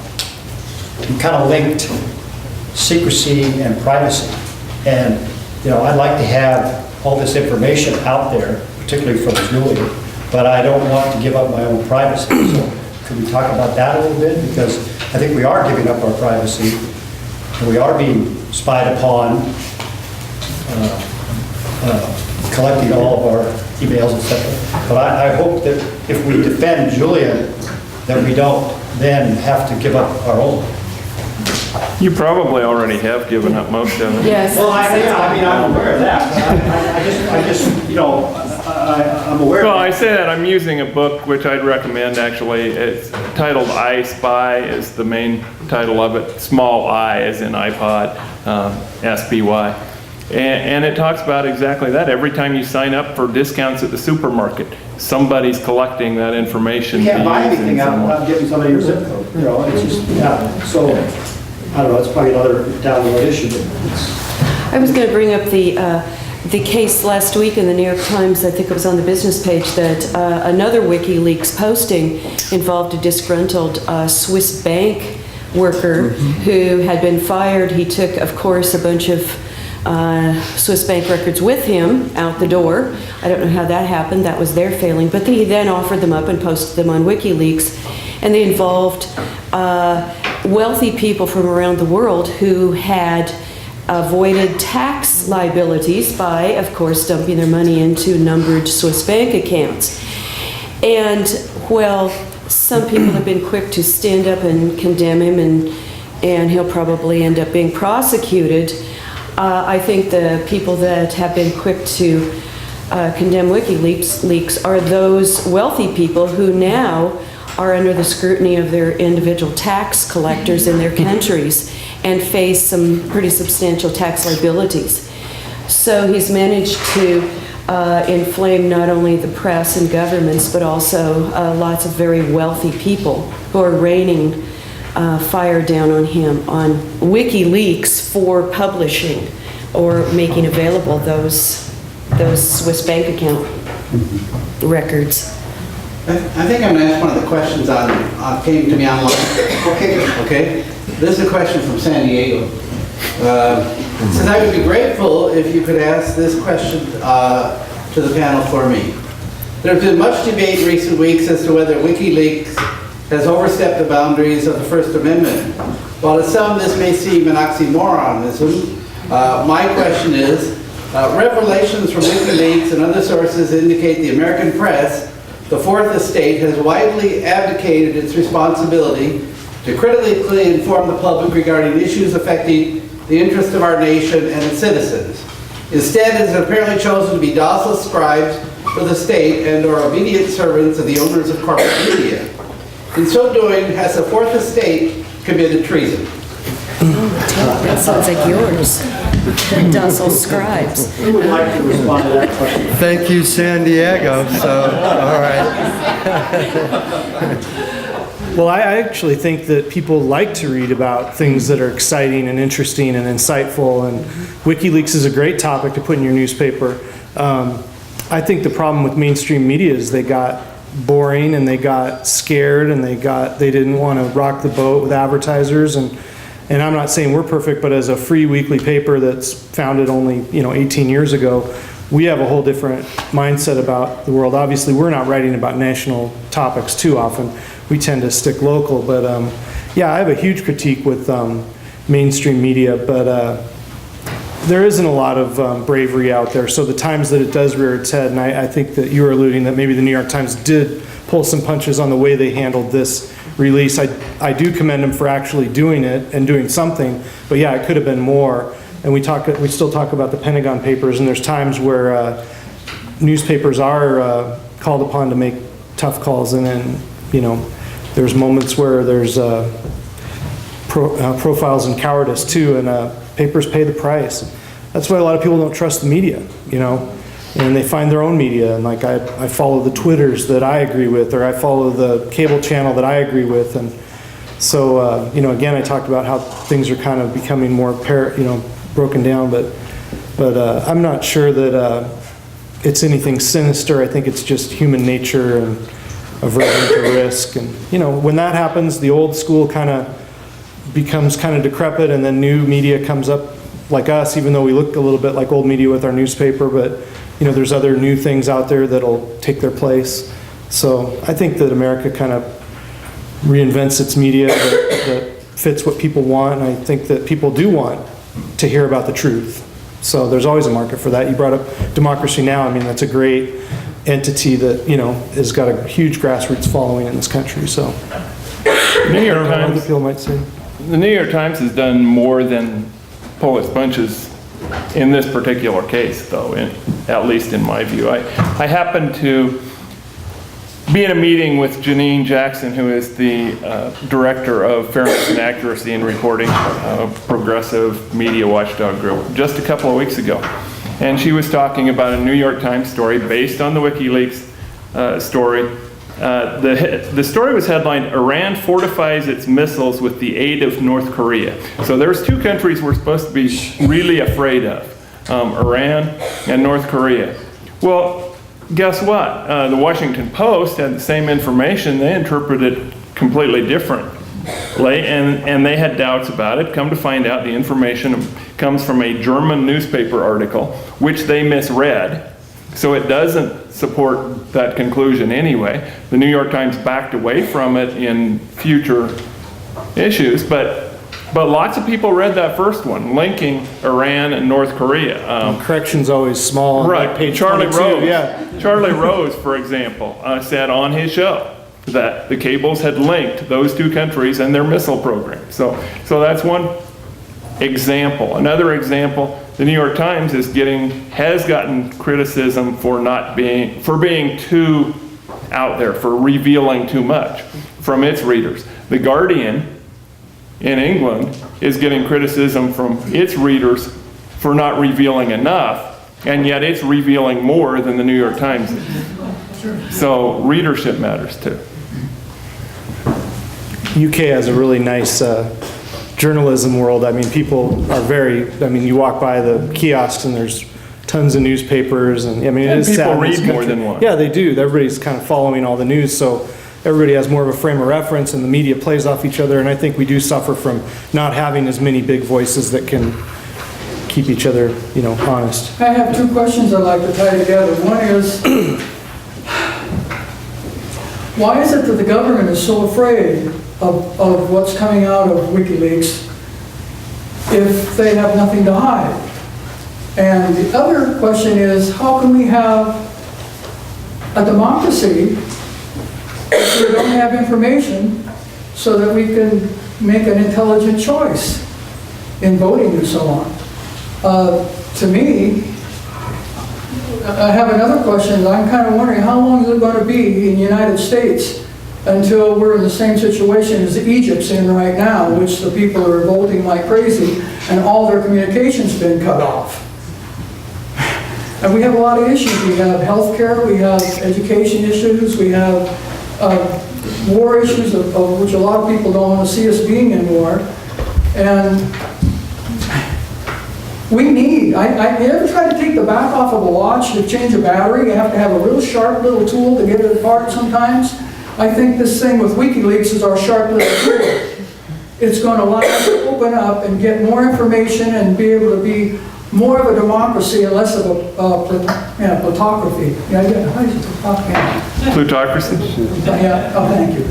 you kind of linked secrecy and privacy. And, you know, I'd like to have all this information out there, particularly from Julia, but I don't want to give up my own privacy. So could we talk about that a little bit? Because I think we are giving up our privacy, and we are being spied upon, collecting all of our emails, etc. But I hope that if we defend Julia, that we don't then have to give up our own. You probably already have given up most of it. Yes. Well, I'm aware of that. But I just, you know, I'm aware Well, of I that. say that I'm using a book which I'd recommend actually. It's titled I Spy is the main title of it. Small I as in iPod, SBY. And it talks about exactly that. Every time you sign up for discounts at the supermarket, somebody's collecting that information. You can't buy to use in anything some way. without giving somebody your zip code. You know, it's just, yeah. So, I don't know, it's probably another down the road issue. But I was going to bring up the case last week in the New York Times, I think it was on the business page, that another WikiLeaks posting involved a disgruntled Swiss bank worker who had been fired. He took, of course, a bunch of Swiss bank records with him out the door. I don't know how that happened. That was their failing. But he then offered them up and posted them on WikiLeaks. And they involved wealthy people from around the world who had avoided tax liabilities by, of course, dumping their money into numbered Swiss bank accounts. And, well, some people have been quick to stand up and condemn him, and he'll probably end up being prosecuted. I think the people that have been quick to condemn WikiLeaks are those wealthy people who now are under the scrutiny of their individual tax collectors in their countries and face some pretty substantial tax liabilities. So he's managed to inflame not only the press and governments, but also lots of very wealthy people who are raining fire down on him on WikiLeaks for publishing or making available those Swiss bank account records. I think I'm going to ask one of the questions came to me online. Okay. This is a question from San Diego. Says I would be grateful if you could ask this question to the panel for me. There's been much debate in recent weeks as to whether WikiLeaks has overstepped the boundaries of the First Amendment. While to some this may seem an oxymoronism, my question is, revelations from WikiLeaks and other sources indicate the American press, the Fourth Estate, has widely abdicated its responsibility to critically inform the public regarding issues affecting the interest of our nation and its citizens. Instead, it has apparently chosen to be docile scribes for the state and or obedient servants of the owners of corporate media. In so doing, has the Fourth Estate committed treason? That sounds like yours. Docile scribes. Who would like to respond to that question? Thank you, San Diego. So, all right. Well, I actually think that people like to read about things that are exciting and interesting and insightful, and WikiLeaks is a great topic to put in your newspaper. I think the problem with mainstream media is they got boring and they got scared and they didn't want to rock the boat with advertisers, and I'm not saying we're perfect, but as a free weekly paper that's founded only 18 years ago, we have a whole different mindset about the world. Obviously, we're not writing about national topics too often. We tend to stick local, but yeah, I have a huge critique with mainstream media, but there isn't a lot of bravery out there. So the times that it does rear its head, and I think that you were alluding that maybe the New York Times did pull some punches on the way they handled this release. I do commend them for actually doing it and doing something, but yeah, it could have been more. And we still talk about the Pentagon Papers, and there's times where newspapers are called upon to make tough calls, and then there's moments where there's profiles in cowardice too, and papers pay the price. That's why a lot of people don't trust the media, and they find their own media. And like I follow the Twitters that I agree with, or I follow the cable channel that I agree with, and so again, I talked about how things are kind of becoming more broken down, but I'm not sure that it's anything sinister. I think it's just human nature and aversion to risk, and when that happens, the old school kind of becomes kind of decrepit, and then new media comes up like us, even though we look a little bit like old media with our newspaper, but there's other new things out there that'll take their place. So I think that America kind of reinvents its media that fits what people want, and I think that people do want to hear about the truth. So there's always a market for that. You brought up Democracy Now! I mean, that's a great entity that has got a huge grassroots following in this country. So New York other Times. people might say. The New York Times has done more than pull its punches in this particular case, though, at least in my view. I happened to be in a meeting with Janine Jackson, who is the director of Fairness and Accuracy in Reporting, a progressive media watchdog group, just a couple of weeks ago. And she was talking about a New York Times story based on the WikiLeaks story. The story was headlined, "Iran fortifies its missiles with the aid of North Korea." So there's two countries we're supposed to be really afraid of, Iran and North Korea. Well, guess what? The Washington Post had the same information. They interpreted it completely differently, and they had doubts about it. Come to find out, the information comes from a German newspaper article, which they misread. So it doesn't support that conclusion anyway. The New York Times backed away from it in future issues, but lots of people read that first one, linking Iran and North Korea. Correction's always small. Right. Like page Charlie 22, Rose. Yeah. Charlie Rose, for example, said on his show that the cables had linked those two countries and their missile program. So that's one example. Another example, the New York Times has gotten criticism for being too out there, for revealing too much from its readers. The Guardian in England is getting criticism from its readers for not revealing enough, and yet it's revealing more than the New York Times is. So readership matters too. UK has a really nice journalism world. I mean, people are you walk by the kiosks and there's tons of newspapers, and it is people sad in this read more country. than one. Yeah, they do. Everybody's kind of following all the news, so everybody has more of a frame of reference, and the media plays off each other, and I think we do suffer from not having as many big voices that can keep each other, honest. I have two questions I'd like to tie together. One is, why is it that the government is so afraid of what's coming out of WikiLeaks if they have nothing to hide? And the other question is, how can we have a democracy if we don't have information so that we can make an intelligent choice in voting and so on? To me, I have another question. I'm kind of wondering, how long is it going to be in the United States until we're in the same situation as Egypt's in right now, which the people are revolting like crazy, and all their communication's been cut off? And we have a lot of issues. We have healthcare, we have education issues, we have war issues, of which a lot of people don't want to see us being in war. And we need, you ever try to take the back off of a watch to change a battery? You have to have a real sharp little tool to get it apart sometimes. I think this thing with WikiLeaks is our sharp little tool. It's going to allow us to open up and get more information and be able to be more of a democracy and less of a plutocracy. Yeah, how do you plutocracy? Plutocracy? Yeah, oh, thank you.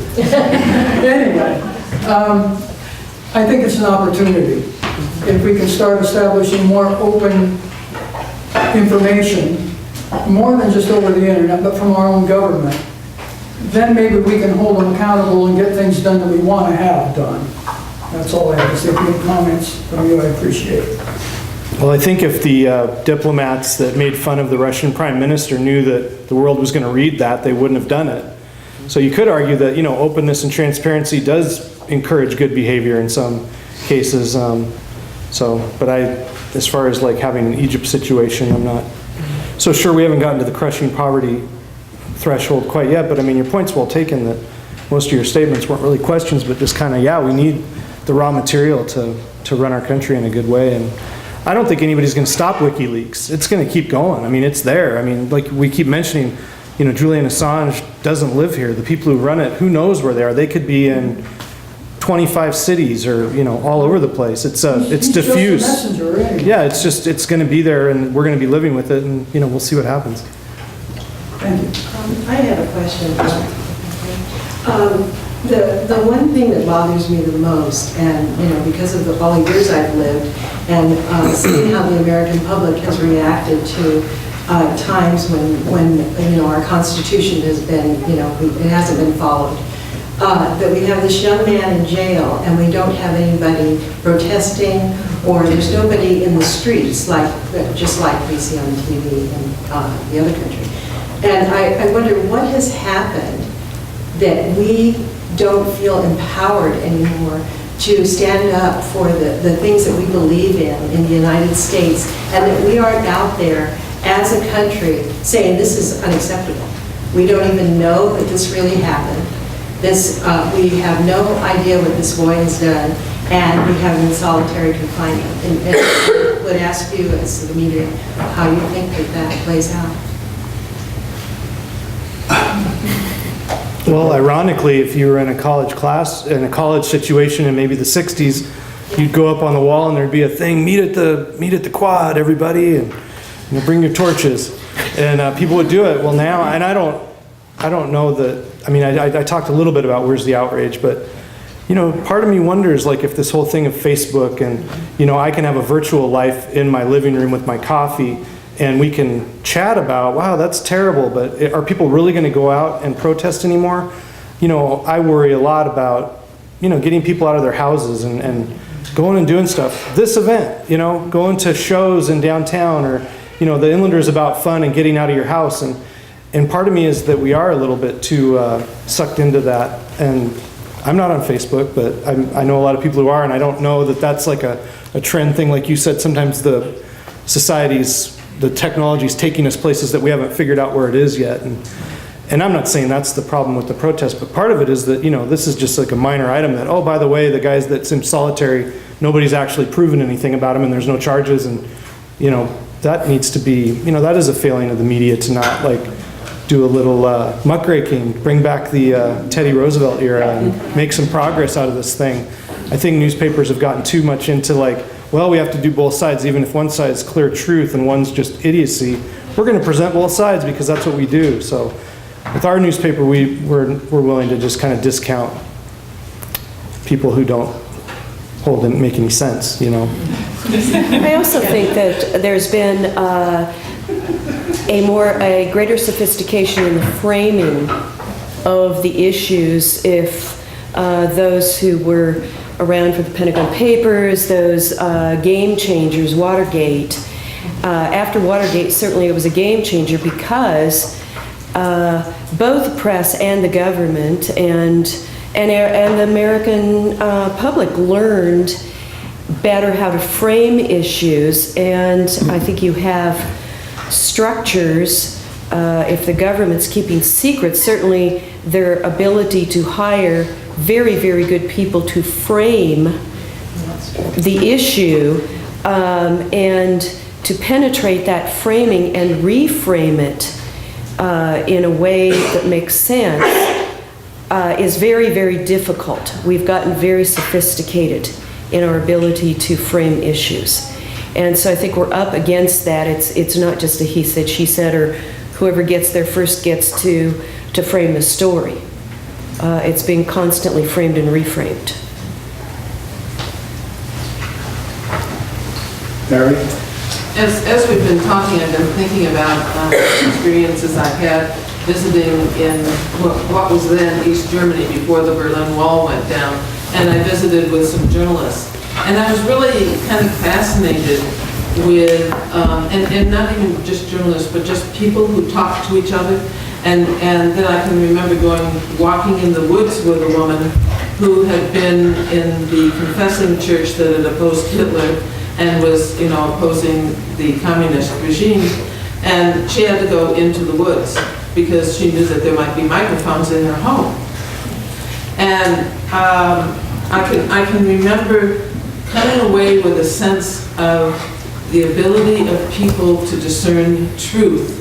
Anyway, I think it's an opportunity. If we can start establishing more open information, more than just over the internet, but from our own government, then maybe we can hold them accountable and get things done that we want to have done. That's all I have to say. If you have comments from you, I appreciate it. Well, I think if the diplomats that made fun of the Russian prime minister knew that the world was going to read that, they wouldn't have done it. So you could argue that, openness and transparency does encourage good behavior in some cases. But as far as like having an Egypt situation, I'm not so sure. We haven't gotten to the crushing poverty threshold quite yet, but I mean, your point's well taken that most of your statements weren't really questions, but just kind of, we need the raw material to run our country in a good way. And I don't think anybody's going to stop WikiLeaks. It's going to keep going. I mean, it's there. I mean, like we keep mentioning, Julian Assange doesn't live here. The people who run it, who knows where they are? They could be in 25 cities or, all over the place. It's diffuse. Just a messenger, right? Yeah, it's going to be there and we're going to be living with it and, we'll see what happens. Thank you. I have a question. The one thing that bothers me the most, and because of all the years I've lived, and seeing how the American public has reacted to times when our Constitution has been, it hasn't been followed. That we have this young man in jail and we don't have anybody protesting, or there's nobody in the streets just like we see on TV in the other country. And I wonder what has happened that we don't feel empowered anymore to stand up for the things that we believe in the United States, and that we aren't out there as a country saying this is unacceptable. We don't even know that this really happened. We have no idea what this boy has done, and we have him in solitary confinement. And I would ask you as the media how you think that plays out. Well, ironically, if you were in a college class, in a college situation in maybe the 60s, you'd go up on the wall and there'd be a thing, meet at the quad, everybody, and bring your torches. And people would do it. Well, now, and I don't know that, I talked a little bit about where's the outrage, but, part of me wonders, like, if this whole thing of Facebook and, I can have a virtual life in my living room with my coffee and we can chat about, wow, that's terrible, but are people really going to go out and protest anymore? I worry a lot about, getting people out of their houses and going and doing stuff. This event, going to shows in downtown, or, the Inlander's about fun and getting out of your house. And part of me is that we are a little bit too sucked into that. And I'm not on Facebook, but I know a lot of people who are, and I don't know that that's like a trend thing. Like you said, sometimes the technology's taking us places that we haven't figured out where it is yet. And I'm not saying that's the problem with the protest, but part of it is that, this is just like a minor item that, oh, by the way, the guys that's in solitary, nobody's actually proven anything about them and there's no charges. And, that needs to be, that is a failing of the media to not do a little muckraking, bring back the Teddy Roosevelt era and make some progress out of this thing. I think newspapers have gotten too much into well, we have to do both sides, even if one side is clear truth and one's just idiocy. We're going to present both sides because that's what we do. So with our newspaper, we're willing to just kind of discount people who don't make any sense, you know. I also think that there's been a greater sophistication in the framing of the issues. If those who were around for the Pentagon Papers, those game changers, Watergate. After Watergate, certainly it was a game changer because both the press and the government and the American public learned better how to frame issues, and I think you have structures. If the government's keeping secrets, certainly their ability to hire very, very good people to frame the issue and to penetrate that framing and reframe it in a way that makes sense is very, very difficult. We've gotten very sophisticated in our ability to frame issues. And so I think we're up against that. It's not just a he said, she said, or whoever gets there first gets to frame the story. It's being constantly framed and reframed. Barry? As we've been talking, I've been thinking about experiences I've had visiting in what was then East Germany before the Berlin Wall went down. And I visited with some journalists. And I was really kind of fascinated with, and not even just journalists, but just people who talked to each other. And then I can remember walking in the woods with a woman who had been in the confessing church that had opposed Hitler and was, opposing the communist regime. And she had to go into the woods because she knew that there might be microphones in her home. And I can remember coming away with a sense of the ability of people to discern truth,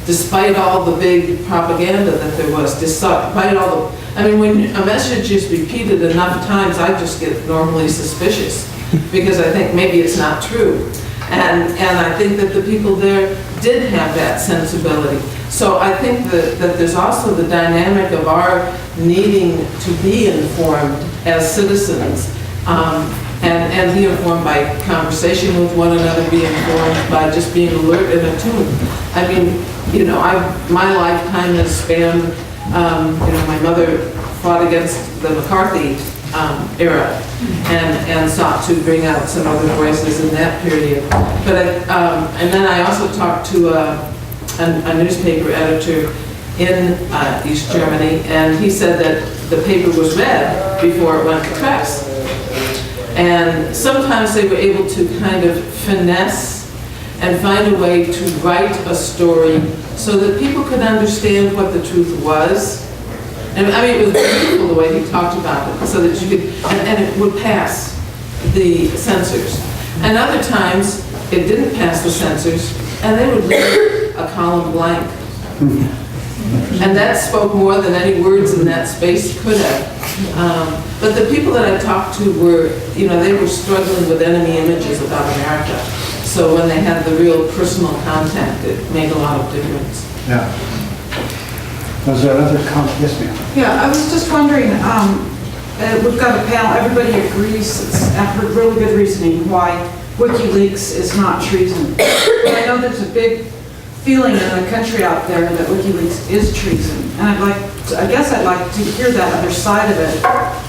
despite all the big propaganda that there was, despite all the, when a message is repeated enough times, I just get normally suspicious because I think maybe it's not true. And I think that the people there did have that sensibility. So I think that there's also the dynamic of our needing to be informed as citizens, and be informed by conversation with one another, be informed by just being alert and attuned. My lifetime has spanned, my mother fought against the McCarthy era and sought to bring out some other voices in that period. But and then I also talked to a newspaper editor in East Germany, and he said that the paper was read before it went to press. And sometimes they were able to kind of finesse and find a way to write a story so that people could understand what the truth was. And it was beautiful the way he talked about it, so that you could, and it would pass the censors. And other times, it didn't pass the censors, and they would leave a column blank. And that spoke more than any words in that space could have. But the people that I talked to were, they were struggling with enemy images about America. So when they had the real personal contact, it made a lot of difference. Yeah. Was there another comment? Yes, ma'am. Yeah, I was just wondering, we've got a panel, everybody agrees, I've heard really good reasoning why WikiLeaks is not treason. But I know there's a big feeling in the country out there that WikiLeaks is treason. And I guess I'd like to hear that other side of it,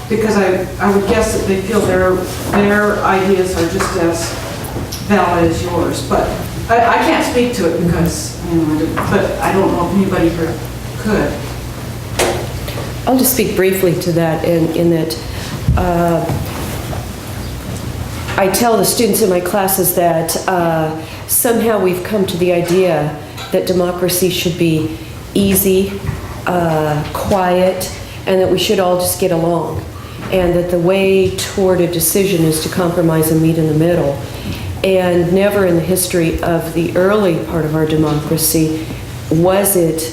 because I would guess that they feel their ideas are just as valid as yours. But I can't speak to it because, but I don't know if anybody here could. I'll just speak briefly to that in that I tell the students in my classes that somehow we've come to the idea that democracy should be easy, quiet, and that we should all just get along, and that the way toward a decision is to compromise and meet in the middle. And never in the history of the early part of our democracy was it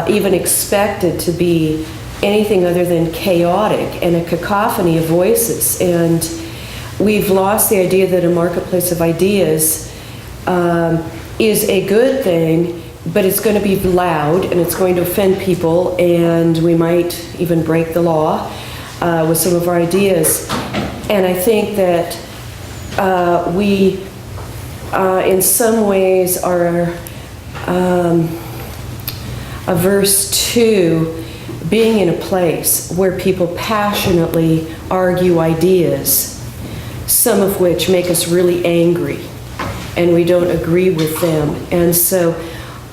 even expected to be anything other than chaotic and a cacophony of voices. And we've lost the idea that a marketplace of ideas is a good thing, but it's going to be loud and it's going to offend people, and we might even break the law with some of our ideas. And I think that we, in some ways, are averse to being in a place where people passionately argue ideas, some of which make us really angry, and we don't agree with them. And so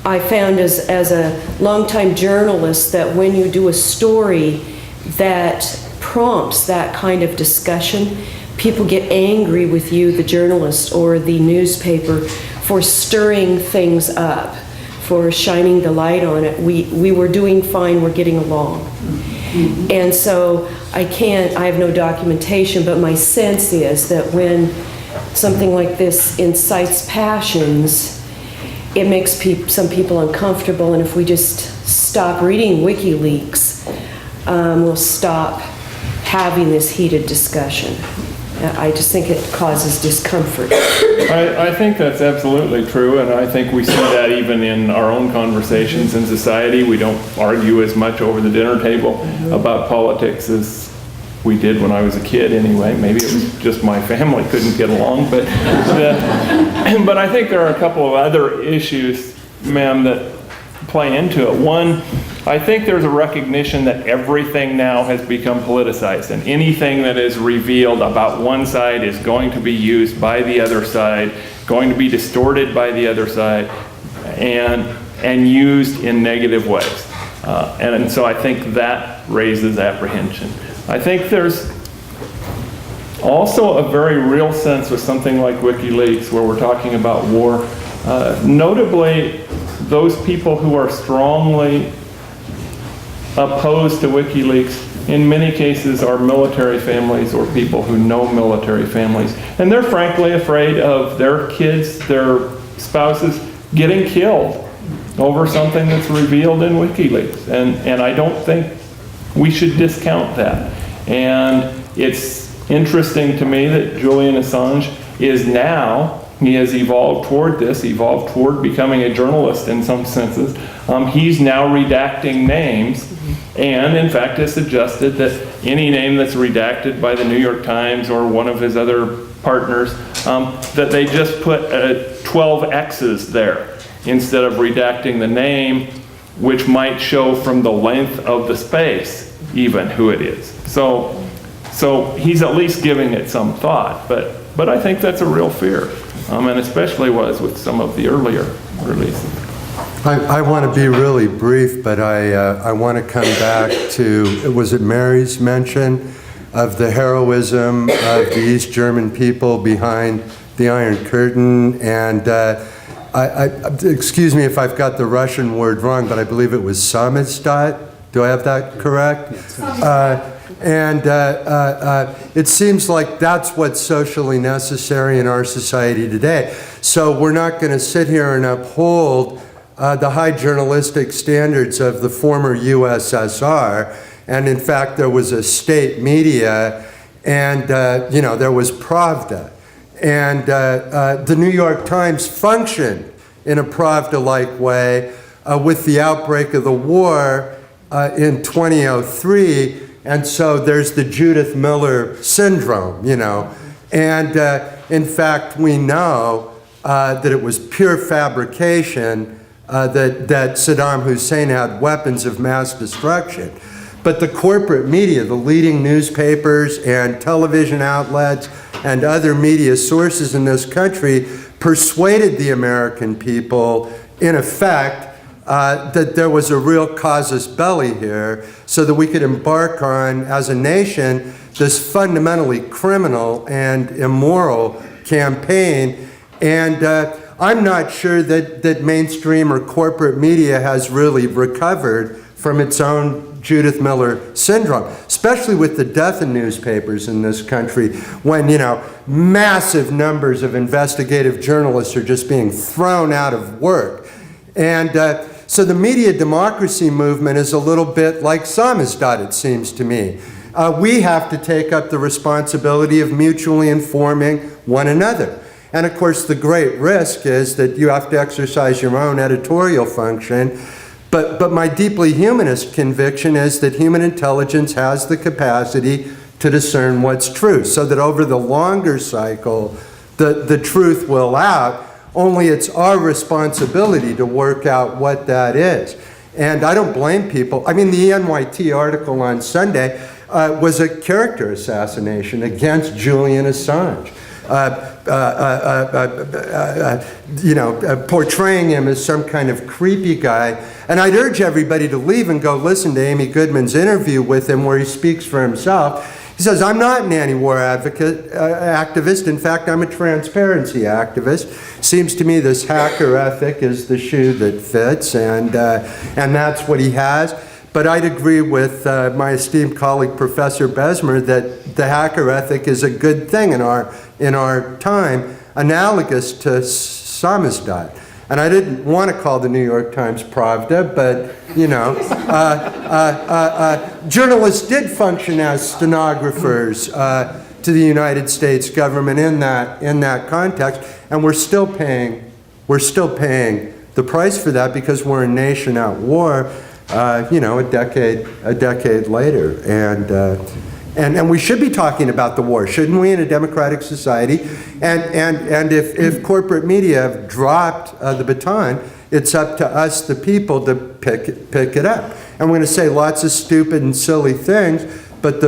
I found as a longtime journalist that when you do a story that prompts that kind of discussion, people get angry with you, the journalist or the newspaper, for stirring things up, for shining the light on it. We were doing fine, we're getting along. And so I have no documentation, but my sense is that when something like this incites passions, it makes some people uncomfortable, and if we just stop reading WikiLeaks, we'll stop having this heated discussion. I just think it causes discomfort. I think that's absolutely true, and I think we see that even in our own conversations in society. We don't argue as much over the dinner table about politics as we did when I was a kid anyway. Maybe it was just my family couldn't get along, but I think there are a couple of other issues, ma'am, that play into it. One, I think there's a recognition that everything now has become politicized, and anything that is revealed about one side is going to be used by the other side, going to be distorted by the other side, and used in negative ways. And so I think that raises apprehension. I think there's also a very real sense with something like WikiLeaks, where we're talking about war. Notably, those people who are strongly opposed to WikiLeaks, in many cases, are military families or people who know military families. And they're frankly afraid of their kids, their spouses, getting killed over something that's revealed in WikiLeaks. And I don't think we should discount that. And it's interesting to me that Julian Assange is now, he has evolved toward becoming a journalist in some senses. He's now redacting names, and in fact has suggested that any name that's redacted by the New York Times or one of his other partners, that they just put 12 X's there instead of redacting the name, which might show from the length of the space even who it is. So he's at least giving it some thought, but I think that's a real fear, and especially was with some of the earlier releases. I want to be really brief, but I want to come back to, was it Mary's mention of the heroism of the East German people behind the Iron Curtain? And excuse me if I've got the Russian word wrong, but I believe it was samizdat. Do I have that correct? It seems like that's what's socially necessary in our society today. So we're not going to sit here and uphold the high journalistic standards of the former USSR. And in fact, there was a state media, and there was Pravda. And the New York Times functioned in a Pravda-like way with the outbreak of the war in 2003. And so there's the Judith Miller syndrome, And in fact, we know that it was pure fabrication, that Saddam Hussein had weapons of mass destruction. But the corporate media, the leading newspapers and television outlets and other media sources in this country persuaded the American people, in effect, that there was a real casus belli here, so that we could embark on, as a nation, this fundamentally criminal and immoral campaign. And I'm not sure that mainstream or corporate media has really recovered from its own Judith Miller syndrome, especially with the death in newspapers in this country, when, massive numbers of investigative journalists are just being thrown out of work. And so the media democracy movement is a little bit like samizdat, it seems to me. we have to take up the responsibility of mutually informing one another. And of course, the great risk is that you have to exercise your own editorial function. But my deeply humanist conviction is that human intelligence has the capacity to discern what's true, so that over the longer cycle, the truth will out. Only it's our responsibility to work out what that is. And I don't blame people. I mean, the NYT article on Sunday was a character assassination against Julian Assange. Portraying him as some kind of creepy guy. And I'd urge everybody to leave and go listen to Amy Goodman's interview with him where he speaks for himself. He says, I'm not an anti-war activist. In fact, I'm a transparency activist. Seems to me this hacker ethic is the shoe that fits, and that's what he has. But I'd agree with my esteemed colleague, Professor Besmer, that the hacker ethic is a good thing in our time, analogous to samizdat. And I didn't want to call the New York Times Pravda, but, journalists did function as stenographers to the United States government in that context, and we're still paying the price for that because we're a nation at war, a decade later. And we should be talking about the war, shouldn't we, in a democratic society? And if corporate media have dropped the baton, it's up to us, the people, to pick it up. And we're going to say lots of stupid and silly things, but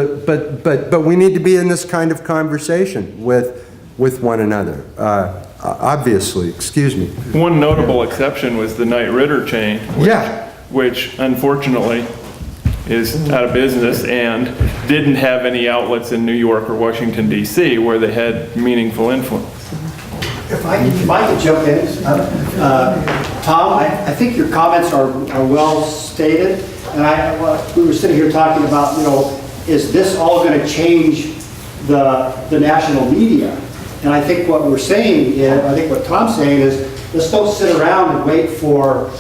we need to be in this kind of conversation with one another. Obviously, excuse me. One notable exception was the Knight Ridder chain, which unfortunately is out of business and didn't have any outlets in New York or Washington, D.C., where they had meaningful influence. If I could jump in, Tom, I think your comments are well stated. And we were sitting here talking about, is this all going to change the national media? And I think what we're saying is, I think what Tom's saying is, let's don't sit around and wait for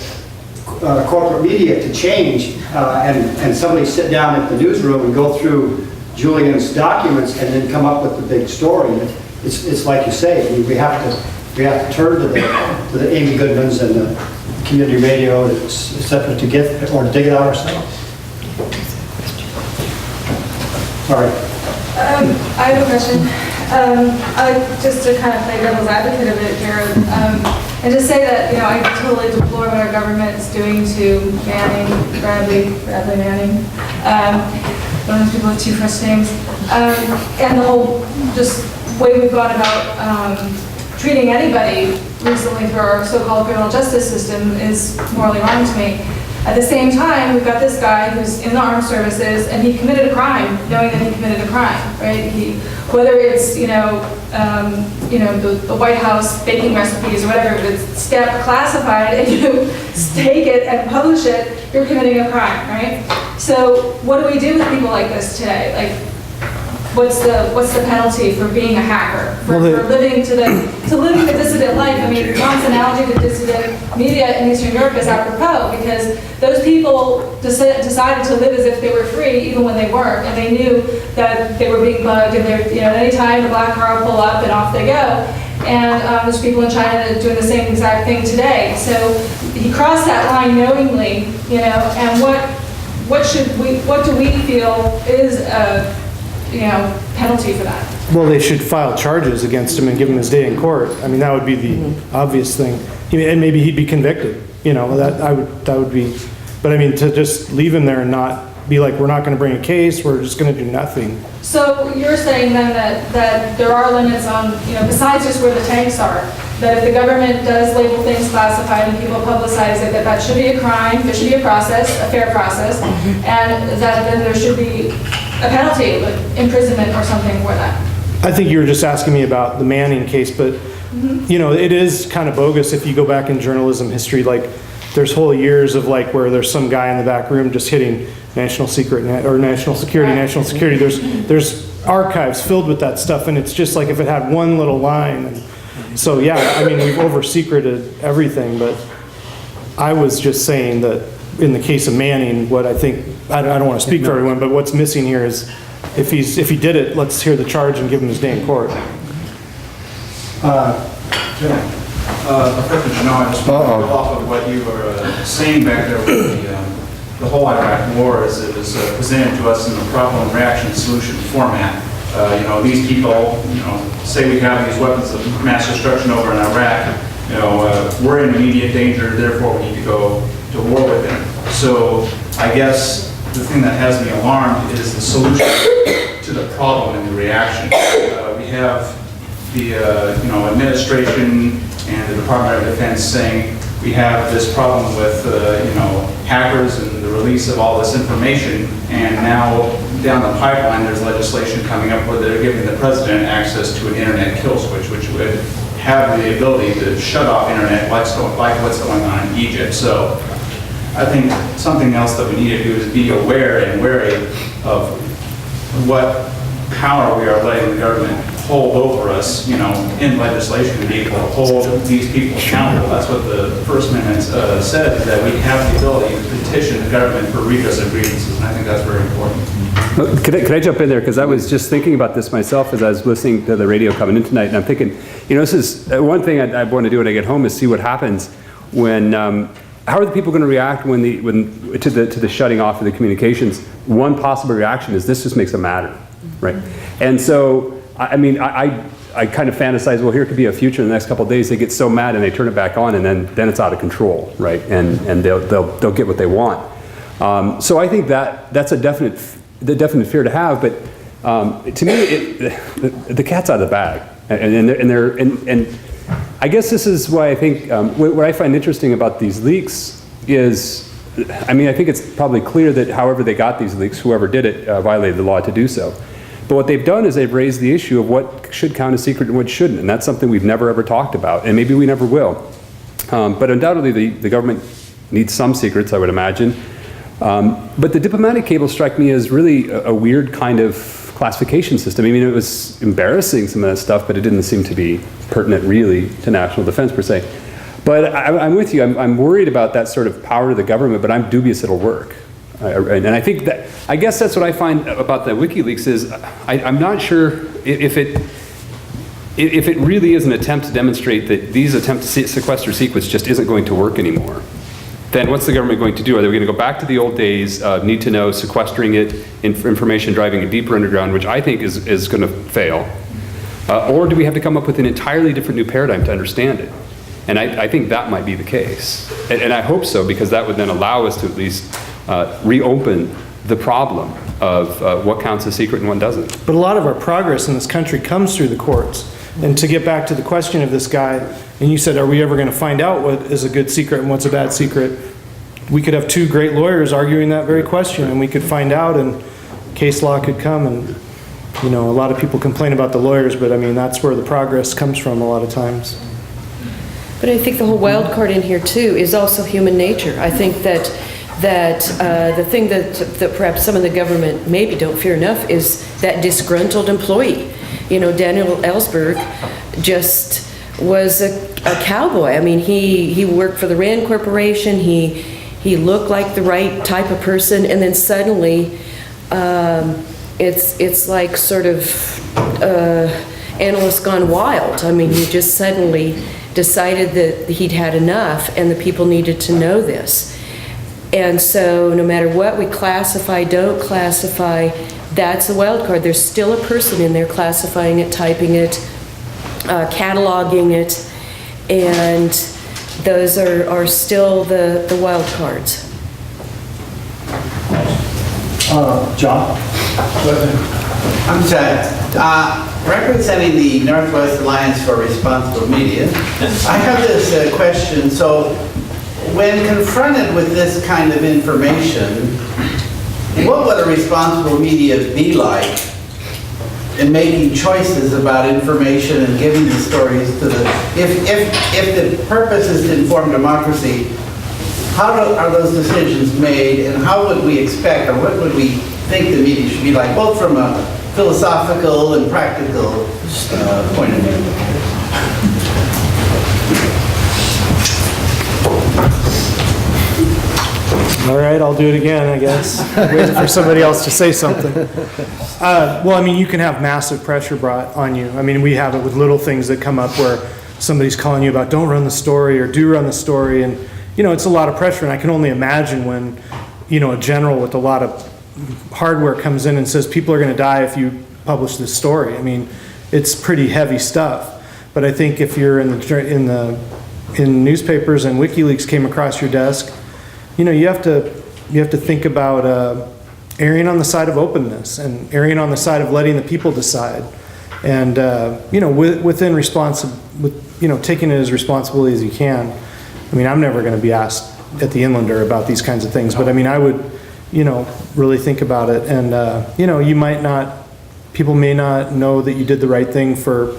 corporate media to change and somebody sit down at the newsroom and go through Julian's documents and then come up with the big story. It's like you say, we have to turn to the Amy Goodmans and the community radio, et cetera, to get or to dig it out ourselves. Sorry. I have a question. Just to kind of play devil's advocate a bit here, and just say that, I totally deplore what our government is doing to Bradley Manning, one of those people with two first names, and the whole just way we've gone about treating anybody recently through our so-called criminal justice system is morally wrong to me. At the same time, we've got this guy who's in the armed services, and he committed a crime, knowing that he committed a crime, right? Whether it's the White House baking recipes or whatever, if it's classified and you take it and publish it, you're committing a crime, right? So what do we do with people like this today? Like, what's the penalty for being a hacker, for living the dissident life? I mean, Tom's analogy to dissident media in Eastern Europe is apropos, because those people decided to live as if they were free even when they weren't, and they knew that they were being bugged, and at any time the black car will pull up and off they go. And there's people in China that are doing the same exact thing today. So he crossed that line knowingly, and what do we feel is a penalty for that? Well, they should file charges against him and give him his day in court. I mean, that would be the obvious thing. And maybe he'd be convicted. That would be. But I mean, to just leave him there and not be like, we're not going to bring a case, we're just going to do nothing. So you're saying then that there are limits on, besides just where the tanks are, that if the government does label things classified and people publicize it, that should be a crime, there should be a process, a fair process, and that then there should be a penalty, like imprisonment or something for that. I think you were just asking me about the Manning case, but it is kind of bogus if you go back in journalism history. Like, there's whole years of where there's some guy in the back room just hitting national security. There's archives filled with that stuff, and it's just like if it had one little line. And so yeah, I mean, we've over-secreted everything, but I was just saying that in the case of Manning, what I think, I don't want to speak for everyone, but what's missing here is if he did it, let's hear the charge and give him his day in court. Professor Janot, I just want to go off of what you were saying back there with the whole Iraq war as it was presented to us in the problem, reaction, solution format. These people, say we have these weapons of mass destruction over in Iraq, we're in immediate danger, therefore we need to go to war with them. So I guess the thing that has me alarmed is the solution to the problem and the reaction. We have the administration and the Department of Defense saying we have this problem with hackers and the release of all this information, and now down the pipeline there's legislation coming up where they're giving the president access to an internet kill switch, which would have the ability to shut off internet like what's going on in Egypt. So I think something else that we need to do is be aware and wary of what power we are letting the government hold over us, in legislation to be able to hold these people accountable. That's what the First Amendment said, that we have the ability to petition the government for redress of grievances, and I think that's very important. Could I jump in there? Because I was just thinking about this myself as I was listening to the radio coming in tonight, and I'm thinking, this is one thing I want to do when I get home is see what happens when, how are the people going to react to the shutting off of the communications? One possible reaction is this just makes them madder, right? And so, I kind of fantasize, well, here could be a future in the next couple of days, they get so mad and they turn it back on, and then it's out of control, right? And they'll get what they want. So I think that's a definite fear to have, but to me, the cat's out of the bag. And I guess this is why I think, what I find interesting about these leaks is, I think it's probably clear that however they got these leaks, whoever did it violated the law to do so. But what they've done is they've raised the issue of what should count as secret and what shouldn't, and that's something we've never ever talked about, and maybe we never will. But undoubtedly the government needs some secrets, I would imagine. But the diplomatic cables strike me as really a weird kind of classification system. It was embarrassing, some of that stuff, but it didn't seem to be pertinent really to national defense per se. But I'm with you, I'm worried about that sort of power to the government, but I'm dubious it'll work. And I think I guess that's what I find about the WikiLeaks is I'm not sure if it really is an attempt to demonstrate that these attempts to sequester secrets just isn't going to work anymore. Then what's the government going to do? Are they going to go back to the old days of need to know, sequestering it, information, driving it deeper underground, which I think is going to fail? Or do we have to come up with an entirely different new paradigm to understand it? And I think that might be the case. And I hope so, because that would then allow us to at least reopen the problem of what counts as secret and what doesn't. But a lot of our progress in this country comes through the courts. And to get back to the question of this guy, and you said, are we ever going to find out what is a good secret and what's a bad secret? We could have two great lawyers arguing that very question, and we could find out, and case law could come. And a lot of people complain about the lawyers, but that's where the progress comes from a lot of times. But I think the whole wild card in here too is also human nature. I think that the thing that perhaps some of the government maybe don't fear enough is that disgruntled employee. Daniel Ellsberg just was a cowboy. He worked for the Rand Corporation. He looked like the right type of person, and then suddenly it's like sort of analyst gone wild. He just suddenly decided that he'd had enough and the people needed to know this. And so no matter what we classify, don't classify, that's a wild card. There's still a person in there classifying it, typing it, cataloging it, and those are still the wild cards. John? I'm Chad. Representing the Northwest Alliance for Responsible Media, I have this question. So, when confronted with this kind of information, what would a responsible media be like in making choices about information and giving the stories to if the purpose is to inform democracy, how are those decisions made, and how would we expect, or what would we think the media should be like, both from a philosophical and practical point of view? All right, I'll do it again, I guess. Waiting for somebody else to say something. Well, I mean, you can have massive pressure brought on you. I mean, we have it with little things that come up where somebody's calling you about, don't run the story or do run the story. And, you know, it's a lot of pressure. And I can only imagine when, you know, a general with a lot of hardware comes in and says, people are going to die if you publish this story. I mean, it's pretty heavy stuff. But I think if you're in newspapers and WikiLeaks came across your desk, you know, you have to think about erring on the side of openness and erring on the side of letting the people decide, and you know, taking it as responsibly as you can. I mean, I'm never going to be asked at the Inlander about these kinds of things, but I mean, I would, you know, really think about it, and you know, people may not know that you did the right thing for,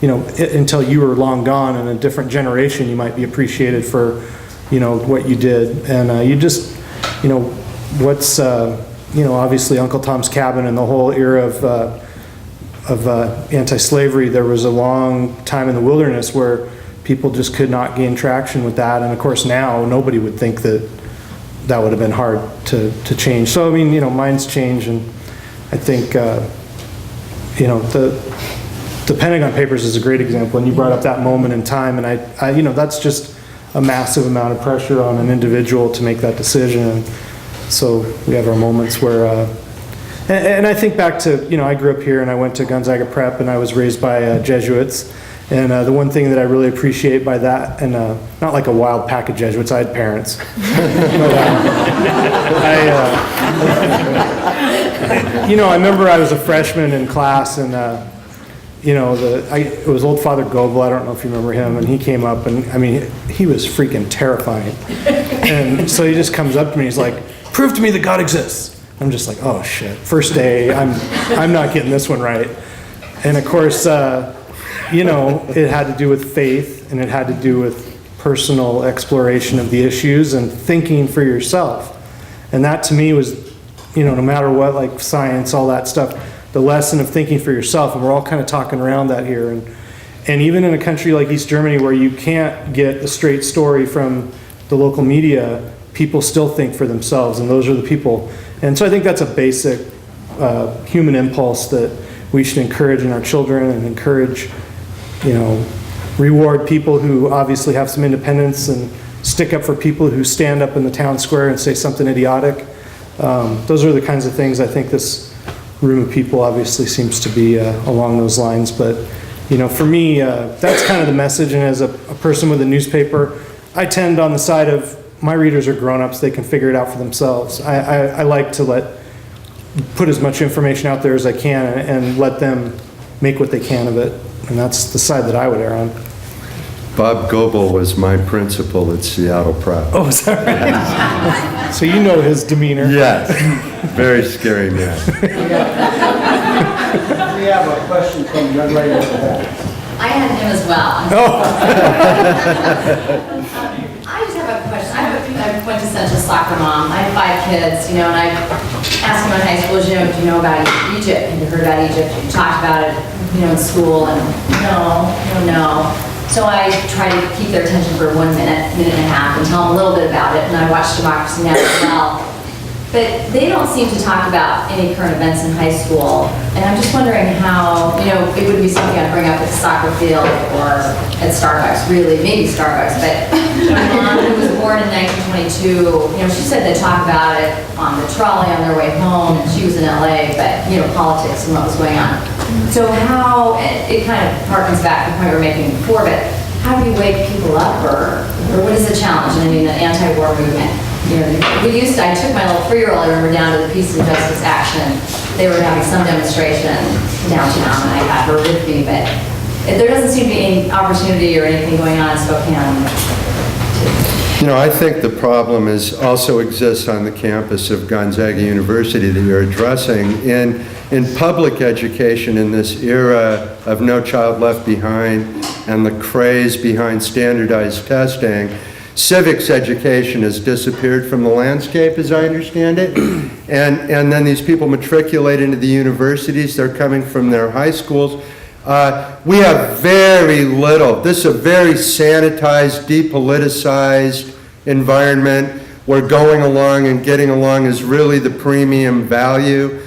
you know, until you were long gone. In a different generation, you might be appreciated for, you know, what you did. And you just, you know, what's, you know, obviously Uncle Tom's Cabin and the whole era of anti-slavery, there was a long time in the wilderness where people just could not gain traction with that. And of course now, nobody would think that that would have been hard to change. So, I mean, you know, minds change, and I think, you know, the Pentagon Papers is a great example, and you brought up that moment in time, and I you know, that's just a massive amount of pressure on an individual to make that decision. And so we have our moments where, and I think back to, you know, I grew up here and I went to Gonzaga Prep and I was raised by Jesuits. And the one thing that I really appreciate by that, and not like a wild pack of Jesuits, I had parents. But, you know, I remember I was a freshman in class, and you know, it was old Father Goebel, I don't know if you remember him, and he came up, and I mean, he was freaking terrifying. And so he just comes up to me, he's like, prove to me that God exists. I'm just like, oh shit, first day, I'm not getting this one right. And of course, you know, it had to do with faith, and it had to do with personal exploration of the issues and thinking for yourself. And that to me was, you know, no matter what, like science, all that stuff, the lesson of thinking for yourself. And we're all kind of talking around that here. And even in a country like East Germany, where you can't get a straight story from the local media, people still think for themselves, and those are the people. And so I think that's a basic human impulse that we should encourage in our children, and encourage, you know, reward people who obviously have some independence, and stick up for people who stand up in the town square and say something idiotic. Those are the kinds of things I think this room of people obviously seems to be along those lines. But, you know, for me, that's kind of the message. And as a person with a newspaper, I tend on the side of my readers are grown-ups, they can figure it out for themselves. I like to put as much information out there as I can, and let them make what they can of it. And that's the side that I would err on. Bob Goebel was my principal at Seattle Prep. Oh, is that right? So you know his demeanor. Yes, very scary man. We have a question from the young lady over there. I had him as well. Oh. I just have a question. I went to Central Soccer Mom. I have 5 kids, you know, and I asked them in high school, you know, do you know about Egypt? Have you heard about Egypt? You talked about it, you know, in school, and no. So I try to keep their attention for 1 minute, minute and a half, and tell them a little bit about it. And I watch Democracy Now! As well. But they don't seem to talk about any current events in high school. And I'm just wondering how, you know, it would be something I'd bring up at the soccer field or at Starbucks, really, maybe Starbucks. But my mom, who was born in 1922, you know, she said they talk about it on the trolley on their way home. And she was in LA, but, you know, politics and what was going on. So how, it kind of harkens back to the point we were making before, but how do you wake people up, or what is the challenge? I mean, the anti-war movement. You know, I took my little 3-year-old, I remember, down to the Peace and Justice Action. They were having some demonstration downtown, and I got her with me, but there doesn't seem to be any opportunity or anything going on in Spokane. You know, I think the problem also exists on the campus of Gonzaga University that you're addressing. In public education in this era of No Child Left Behind and the craze behind standardized testing, civics education has disappeared from the landscape, as I understand it. And then these people matriculate into the universities. They're coming from their high schools. We have very little. This is a very sanitized, depoliticized environment where going along and getting along is really the premium value.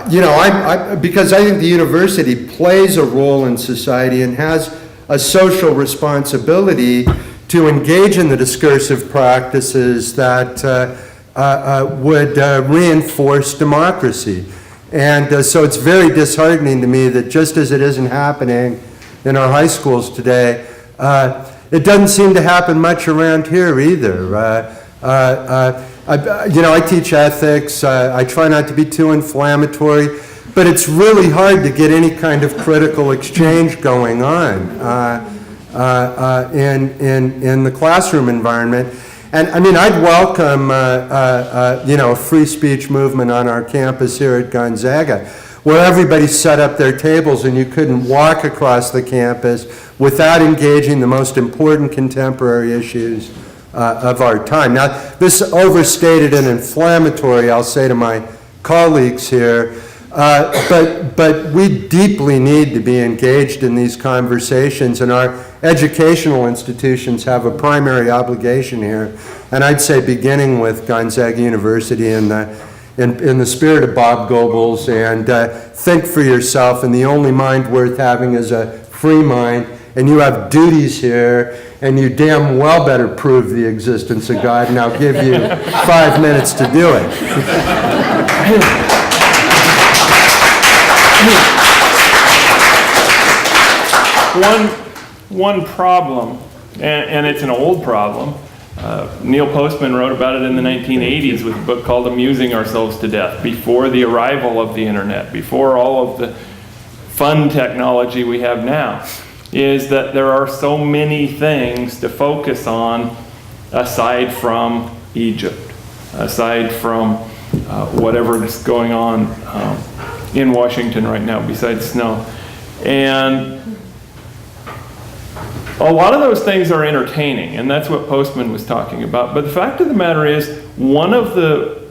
You know, because I think the university plays a role in society and has a social responsibility to engage in the discursive practices that would reinforce democracy. And so it's very disheartening to me that just as it isn't happening in our high schools today, it doesn't seem to happen much around here either. You know, I teach ethics. I try not to be too inflammatory, but it's really hard to get any kind of critical exchange going on in the classroom environment. And I mean, I'd welcome, you know, a free speech movement on our campus here at Gonzaga, where everybody set up their tables and you couldn't walk across the campus without engaging the most important contemporary issues of our time. Now, this overstated and inflammatory, I'll say to my colleagues here, but we deeply need to be engaged in these conversations, and our educational institutions have a primary obligation here. And I'd say beginning with Gonzaga University in the spirit of Bob Goebbels, and think for yourself, and the only mind worth having is a free mind, and you have duties here, and you damn well better prove the existence of God, and I'll give you 5 minutes to do it. One problem, and it's an old problem, Neil Postman wrote about it in the 1980s with a book called Amusing Ourselves to Death, before the arrival of the internet, before all of the fun technology we have now, is that there are so many things to focus on aside from Egypt, aside from whatever is going on in Washington right now besides snow. And a lot of those things are entertaining, and that's what Postman was talking about. But the fact of the matter is, one of the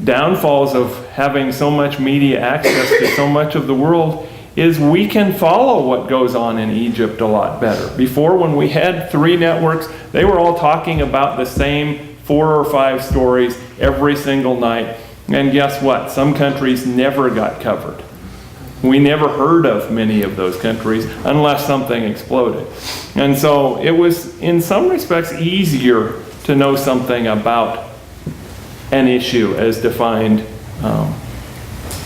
downfalls of having so much media access to so much of the world is we can follow what goes on in Egypt a lot better. Before, when we had 3 networks, they were all talking about the same 4 or 5 stories every single night. And guess what? Some countries never got covered. We never heard of many of those countries unless something exploded. And so it was, in some respects, easier to know something about an issue as defined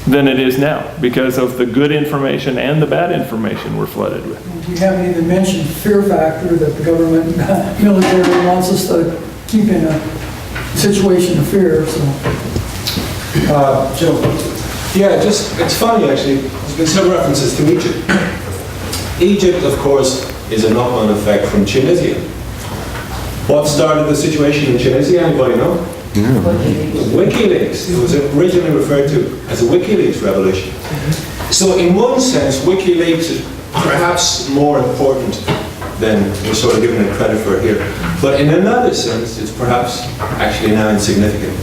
than it is now, because of the good information and the bad information we're flooded with. You haven't even mentioned fear factor that the government military wants us to keep in a situation of fear. So, Joe, yeah, it's funny actually. There's been some references to Egypt. Egypt, of course, is a knock-on effect from Tunisia. What started the situation in Tunisia? Anybody know? WikiLeaks. It was originally referred to as a WikiLeaks revolution. So in one sense, WikiLeaks is perhaps more important than we're sort of giving it credit for here. But in another sense, it's perhaps actually now insignificant,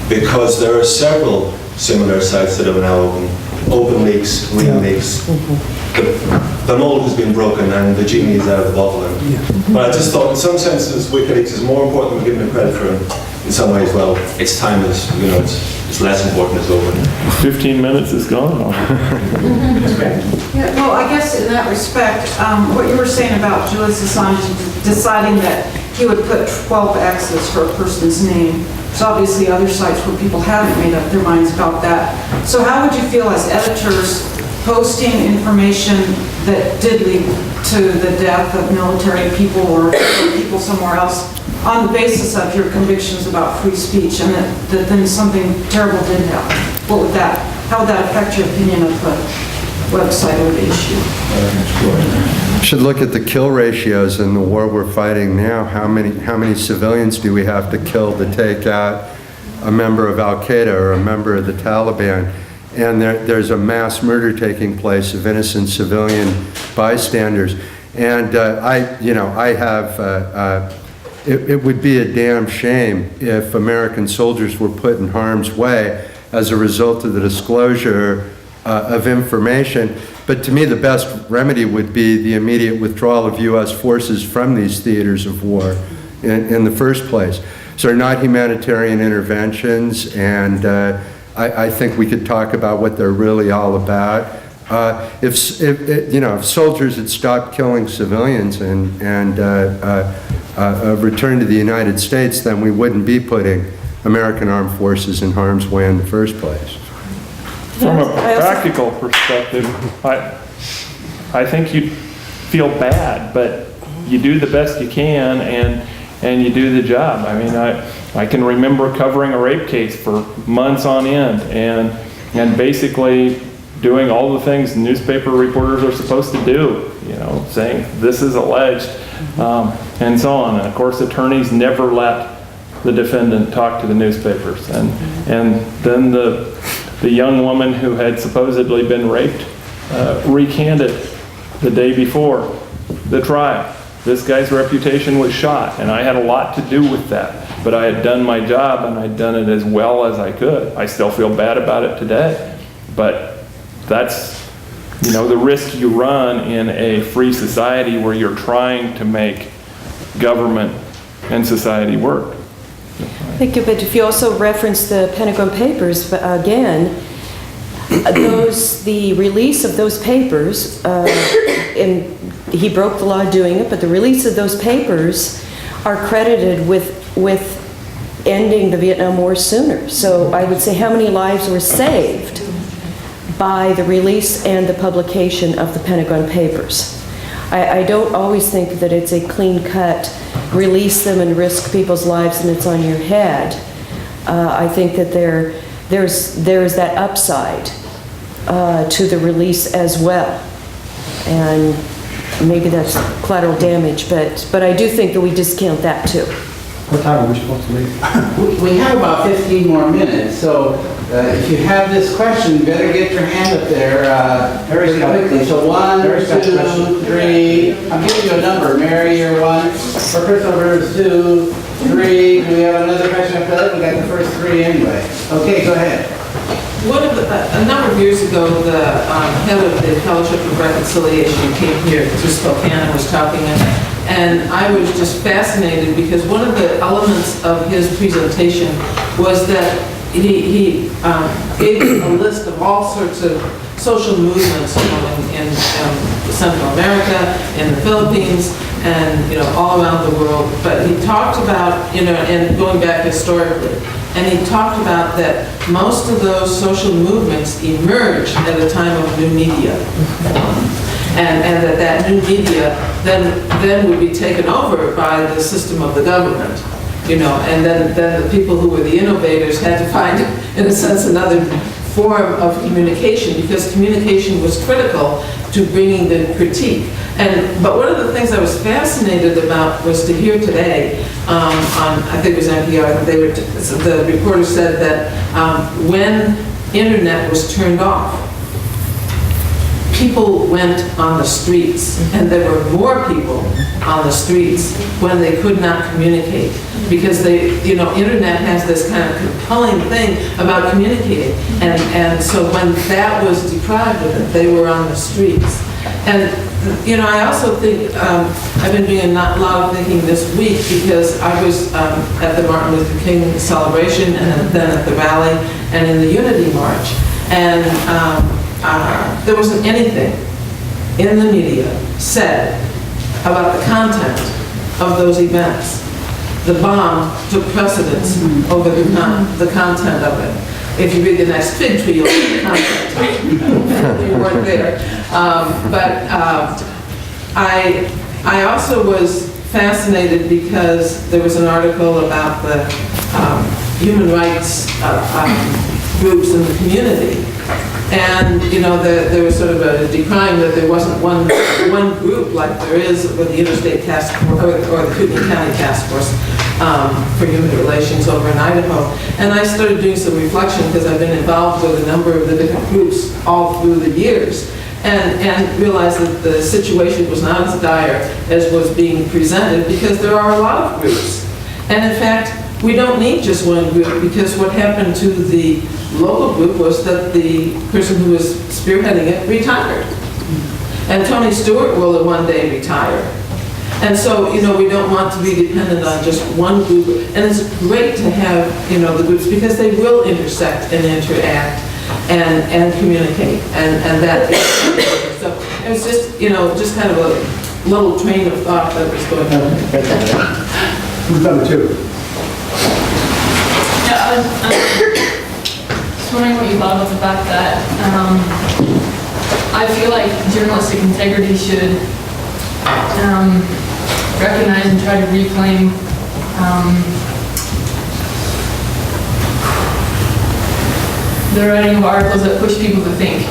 because there are several similar sites that are now open. OpenLeaks, WikiLeaks. The mold has been broken and the genie is out of the bottle. But I just thought in some senses WikiLeaks is more important than we're giving it credit for. In some ways, well, its time is, you know, it's less important as over. 15 minutes is gone. Yeah, well, I guess in that respect, what you were saying about Julian Assange deciding that he would put 12 X's for a person's name. There's obviously other sites where people haven't made up their minds about that. So how would you feel as editors posting information that did lead to the death of military people or people somewhere else on the basis of your convictions about free speech, and that then something terrible did happen? How would that affect your opinion of the website or the issue? Should look at the kill ratios in the war we're fighting now. How many civilians do we have to kill to take out a member of Al-Qaeda or a member of the Taliban? And there's a mass murder taking place of innocent civilian bystanders. And it would be a damn shame if American soldiers were put in harm's way as a result of the disclosure of information. But to me, the best remedy would be the immediate withdrawal of U.S. forces from these theaters of war in the first place. So they're not humanitarian interventions, and I think we could talk about what they're really all about. If soldiers had stopped killing civilians and returned to the United States, then we wouldn't be putting American armed forces in harm's way in the first place. From a practical perspective, I think you feel bad, but you do the best you can and you do the job. I mean, I can remember covering a rape case for months on end and basically doing all the things newspaper reporters are supposed to do, saying this is alleged, and so on. And of course, attorneys never let the defendant talk to the newspapers. And then the young woman who had supposedly been raped recanted the day before the trial. This guy's reputation was shot, and I had a lot to do with that. But I had done my job, and I'd done it as well as I could. I still feel bad about it today. But that's, the risk you run in a free society where you're trying to make government and society work. Thank you, but if you also reference the Pentagon Papers, again, the release of those papers, and he broke the law doing it, but the release of those papers are credited with ending the Vietnam War sooner. So I would say how many lives were saved by the release and the publication of the Pentagon Papers. I don't always think that it's a clean cut, release them and risk people's lives and it's on your head. I think that there's that upside to the release as well. And maybe that's collateral damage, but I do think that we discount that too. What time are we supposed to leave? We have about 15 more minutes, so if you have this question, you better get your hand up there very quickly. So 1, 2, 3. I'm giving you a number. Mary, you're 1. For Christopher, 2, 3. Do we have another question after that? We got the first 3 anyway. Okay, go ahead. A number of years ago, the head of the Fellowship of Reconciliation came here to Spokane and was talking, and I was just fascinated because one of the elements of his presentation was that he gave a list of all sorts of social movements in Central America, in the Philippines, and all around the world. But he talked about, and going back historically, and he talked about that most of those social movements emerged at a time of new media. And that new media then would be taken over by the system of the government, and then the people who were the innovators had to find, in a sense, another form of communication, because communication was critical to bringing the critique. But one of the things I was fascinated about was to hear today on, I think it was NPR, the reporter said that when internet was turned off, people went on the streets, and there were more people on the streets when they could not communicate, because internet has this kind of compelling thing about communicating, and so when that was deprived of it, they were on the streets. And I also think I've been doing a lot of thinking this week, because I was at the Martin Luther King celebration, and then at the rally, and in the Unity March, and there wasn't anything in the media said about the content of those events. The bomb took precedence over the content of it. If you read the next fig tree, you'll see the content. You weren't there. I also was fascinated because there was an article about the human rights groups in the community. And, there was sort of a decrying that there wasn't one group like there is with the Interstate Task Force, or the Kootenai County Task Force for Human Relations over in Idaho. And I started doing some reflection, because I've been involved with a number of the different groups all through the years, and realized that the situation was not as dire as was being presented, because there are a lot of groups. And in fact, we don't need just one group, because what happened to the local group was that the person who was spearheading it retired. And Tony Stewart will one day retire. And so, you know, we don't want to be dependent on just one group. And it's great to have, you know, the groups because they will intersect and interact and communicate. And that is, so it was just, you know, just kind of a little train of thought that was going on. Who's number two? Yeah, I was just wondering what you thought about the fact that I feel like journalistic integrity should recognize and try to reclaim the writing of articles that push people to think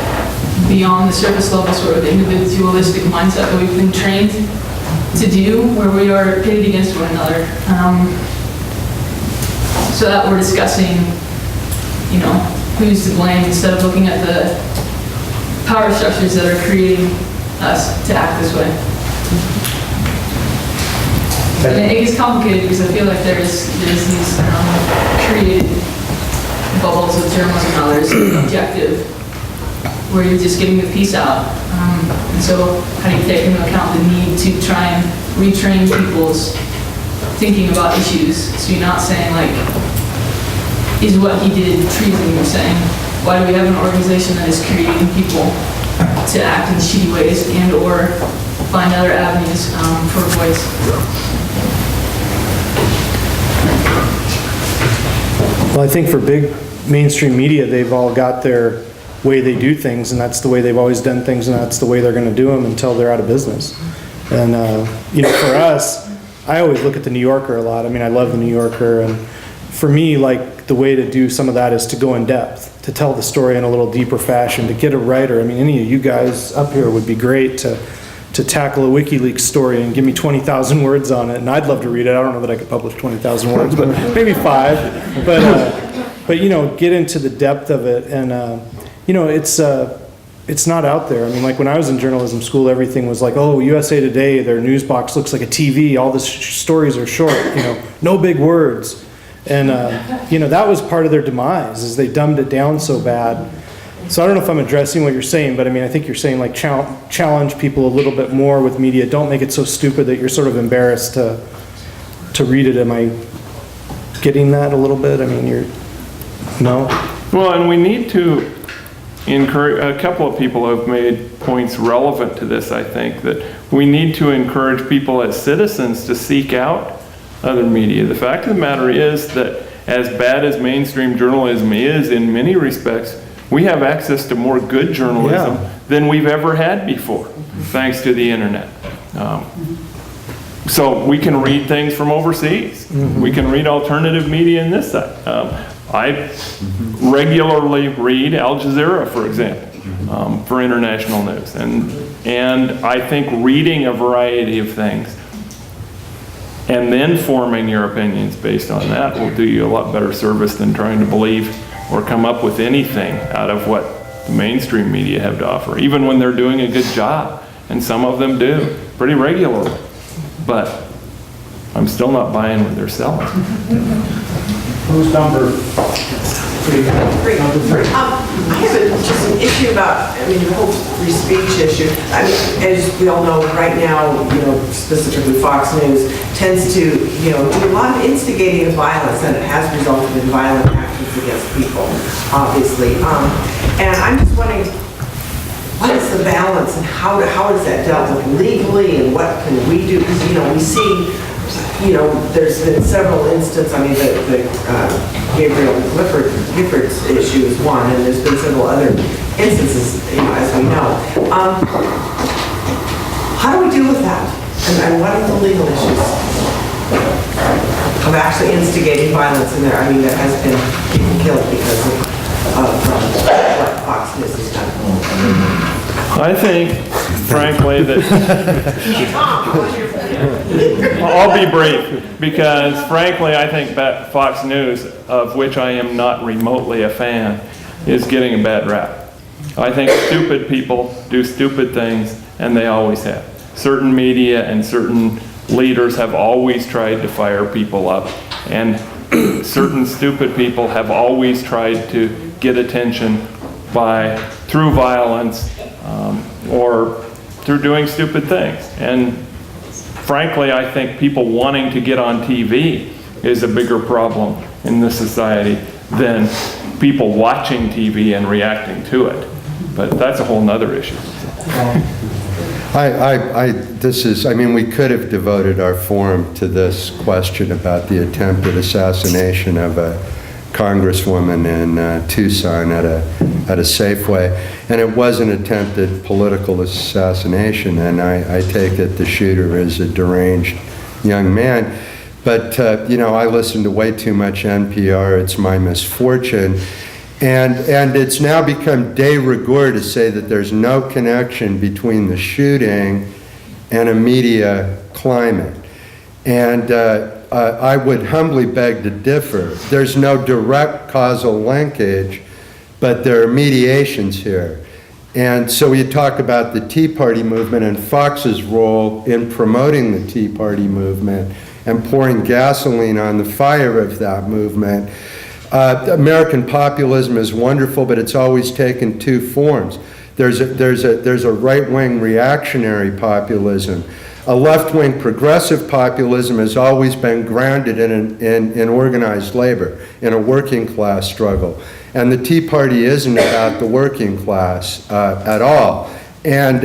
beyond the surface level sort of individualistic mindset that we've been trained to do, where we are pitted against one another. So that we're discussing, you know, who's to blame instead of looking at the power structures that are creating us to act this way. And it gets complicated because I feel like there's these created bubbles of journalism and others, objective, where you're just getting the piece out. And so how do you take into account the need to try and retrain people's thinking about issues? So you're not saying like, is what he did treason? You're saying, why do we have an organization that is creating people to act in shitty ways and or find other avenues for voice? Well, I think for big mainstream media, they've all got their way they do things, and that's the way they've always done things, and that's the way they're going to do them until they're out of business. And, you know, for us, I always look at the New Yorker a lot. I mean, I love the New Yorker, and for me, like, the way to do some of that is to go in depth, to tell the story in a little deeper fashion, to get a writer. I mean, any of you guys up here would be great to tackle a WikiLeaks story and give me 20,000 words on it, and I'd love to read it. I don't know that I could publish 20,000 words, but maybe 5. But you know, get into the depth of it, and you know, it's not out there. I mean, like when I was in journalism school, everything was like, oh, USA Today, their news box looks like a TV. All the stories are short, you know, no big words, and you know, that was part of their demise, is they dumbed it down so bad. So I don't know if I'm addressing what you're saying, but I mean, I think you're saying like challenge people a little bit more with media. Don't make it so stupid that you're sort of embarrassed to read it. Am I getting that a little bit? I mean, no? Well, and we need to encourage, a couple of people have made points relevant to this, I think, that we need to encourage people as citizens to seek out other media. The fact of the matter is that as bad as mainstream journalism is in many respects, we have access to more good journalism than we've ever had before, thanks to the internet. So we can read things from overseas. We can read alternative media in this side. I regularly read Al Jazeera, for example, for international news. And I think reading a variety of things and then forming your opinions based on that will do you a lot better service than trying to believe or come up with anything out of what the mainstream media have to offer, even when they're doing a good job. And some of them do pretty regularly. But I'm still not buying what they're selling. Who's number 3? Number 3. I have just an issue about, I mean, the whole free speech issue. I mean, as we all know, right now, you know, specifically Fox News tends to, you know, do a lot of instigating of violence, and it has resulted in violent actions against people, obviously. And I'm just wondering, what is the balance, and how is that dealt with legally, and what can we do? Because, you know, we see, you know, there's been several instances. I mean, the Gabriel Giffords issue is one, and there's been several other instances, you know, as we know. How do we deal with that? And what are the legal issues of actually instigating violence in there? I mean, there has been people killed because of what Fox News has done. I think, frankly, that I'll be brief, because frankly, I think Fox News, of which I am not remotely a fan, is getting a bad rap. I think stupid people do stupid things, and they always have. Certain media and certain leaders have always tried to fire people up, and certain stupid people have always tried to get attention through violence or through doing stupid things. And frankly, I think people wanting to get on TV is a bigger problem in this society than people watching TV and reacting to it. But that's a whole nother issue. We could have devoted our forum to this question about the attempted assassination of a congresswoman in Tucson at a Safeway. And it was an attempted political assassination, and I take it the shooter is a deranged young man. But, I listen to way too much NPR. It's my misfortune. And it's now become de rigueur to say that there's no connection between the shooting and a media climate. And I would humbly beg to differ. There's no direct causal linkage, but there are mediations here. And so you talk about the Tea Party movement and Fox's role in promoting the Tea Party movement and pouring gasoline on the fire of that movement. American populism is wonderful, but it's always taken two forms. There's a right-wing reactionary populism. A left-wing progressive populism has always been grounded in organized labor, in a working class struggle. And the Tea Party isn't about the working class at all. And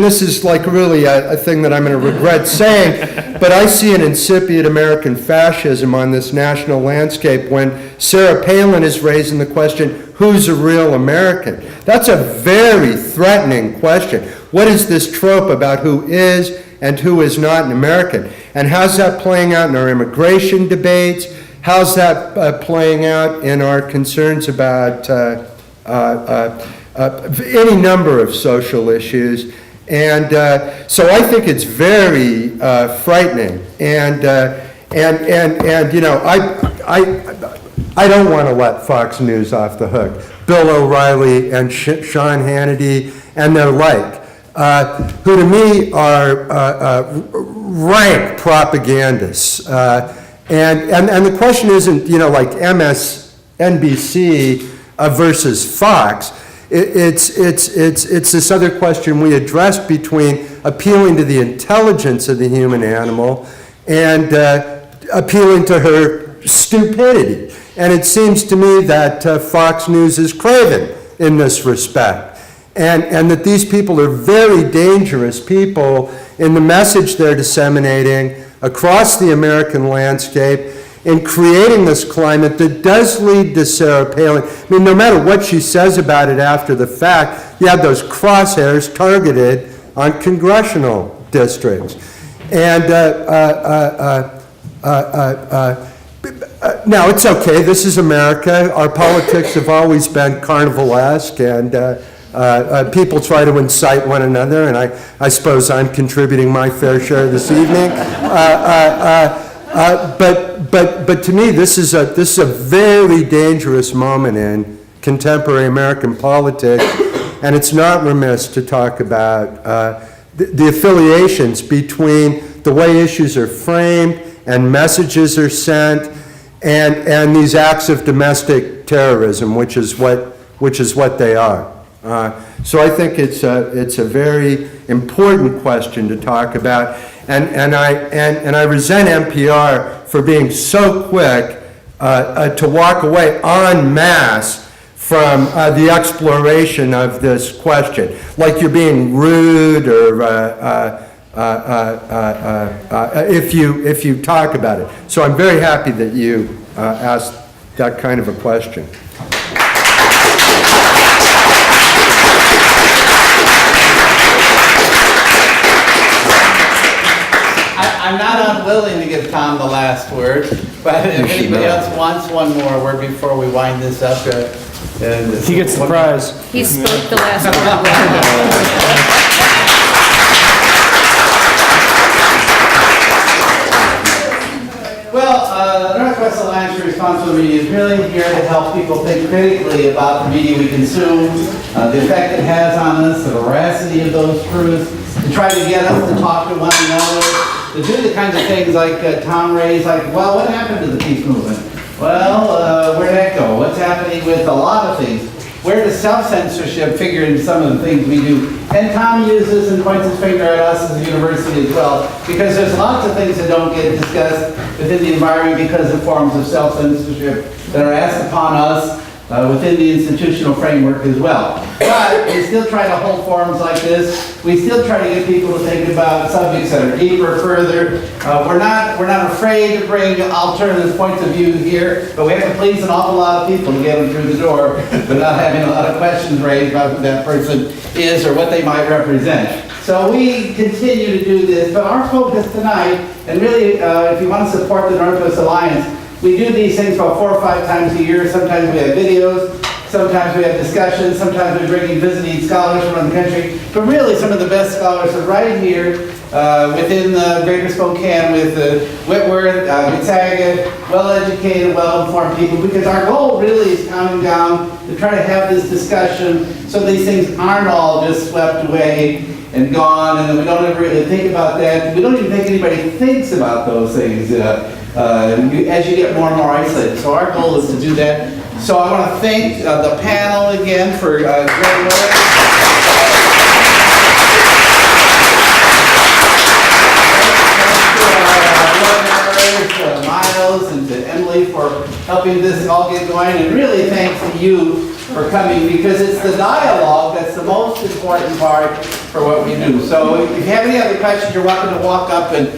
this is like really a thing that I'm going to regret saying, but I see an incipient American fascism on this national landscape when Sarah Palin is raising the question, who's a real American? That's a very threatening question. What is this trope about who is and who is not an American? And how's that playing out in our immigration debates? How's that playing out in our concerns about any number of social issues? And so I think it's very frightening. And I don't want to let Fox News off the hook. Bill O'Reilly and Sean Hannity and their like, who to me are rank propagandists. And the question isn't, like MSNBC versus Fox. It's this other question we addressed between appealing to the intelligence of the human animal and appealing to her stupidity. And it seems to me that Fox News is craven in this respect. And that these people are very dangerous people in the message they're disseminating across the American landscape in creating this climate that does lead to Sarah Palin. I mean, no matter what she says about it after the fact, you have those crosshairs targeted on congressional districts. And now, it's okay. This is America. Our politics have always been carnivalesque, and people try to incite one another, and I suppose I'm contributing my fair share this evening. But to me, this is a very dangerous moment in contemporary American politics, and it's not remiss to talk about the affiliations between the way issues are framed and messages are sent, and these acts of domestic terrorism, which is what they are. So I think it's a very important question to talk about, and I resent NPR for being so quick to walk away en masse from the exploration of this question, like you're being rude or if you talk about it. So I'm very happy that you asked that kind of a question. I'm not unwilling to give Tom the last word, but if anybody else wants one more word before we wind this up. He gets the prize. He spoke the last word. Well, Northwest Alliance for Responsible Media is really here to help people think critically about the media we consume, the effect it has on us, the veracity of those truths, to try to get us to talk to one another, to do the kinds of things like Tom raised, like, well, what happened to the peace movement? Well, where'd that go? What's happening with a lot of things? where does self-censorship figure in some of the things we do? And Tom uses and points his finger at us as a university as well, because there's lots of things that don't get discussed within the environment because of forms of self-censorship that are asked upon us within the institutional framework as well. But we still try to hold forums like this. We still try to get people to think about subjects that are deeper, further. We're not afraid to bring alternative points of view here, but we have to please an awful lot of people to get them through the door without having a lot of questions raised about who that person is or what they might represent. So we continue to do this, but our focus tonight, and really if you want to support the Northwest Alliance, we do these things about 4 or 5 times a year. Sometimes we have videos, sometimes we have discussions, sometimes we bring in visiting scholars from around the country. But really, some of the best scholars are right here within the Greater Spokane with Whitworth, Gonzaga, well-educated, well-informed people, because our goal really is coming down to try to have this discussion so these things aren't all just swept away and gone, and we don't ever really think about that. We don't even think anybody thinks about those things as you get more and more isolated. So our goal is to do that. So I want to thank the panel again for great work. To Miles and to Emily for helping this all get going, and really thanks to you for coming, because it's the dialogue that's the most important part for what we do. So if you have any other questions, you're welcome to walk up and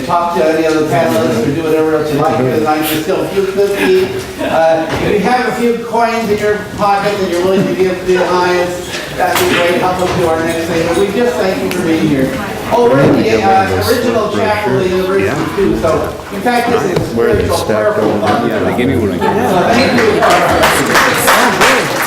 talk to any other panelists or do whatever else you like, because I'm just still a few cookies. If you have a few coins in your pocket that you're willing to give to the Alliance, that'd be great. Help us do our next thing. But we just thank you for being here. Oh, we're in the original chapel of the university too, so in fact this is spiritual purple. Yeah, they gave me one. So thank you.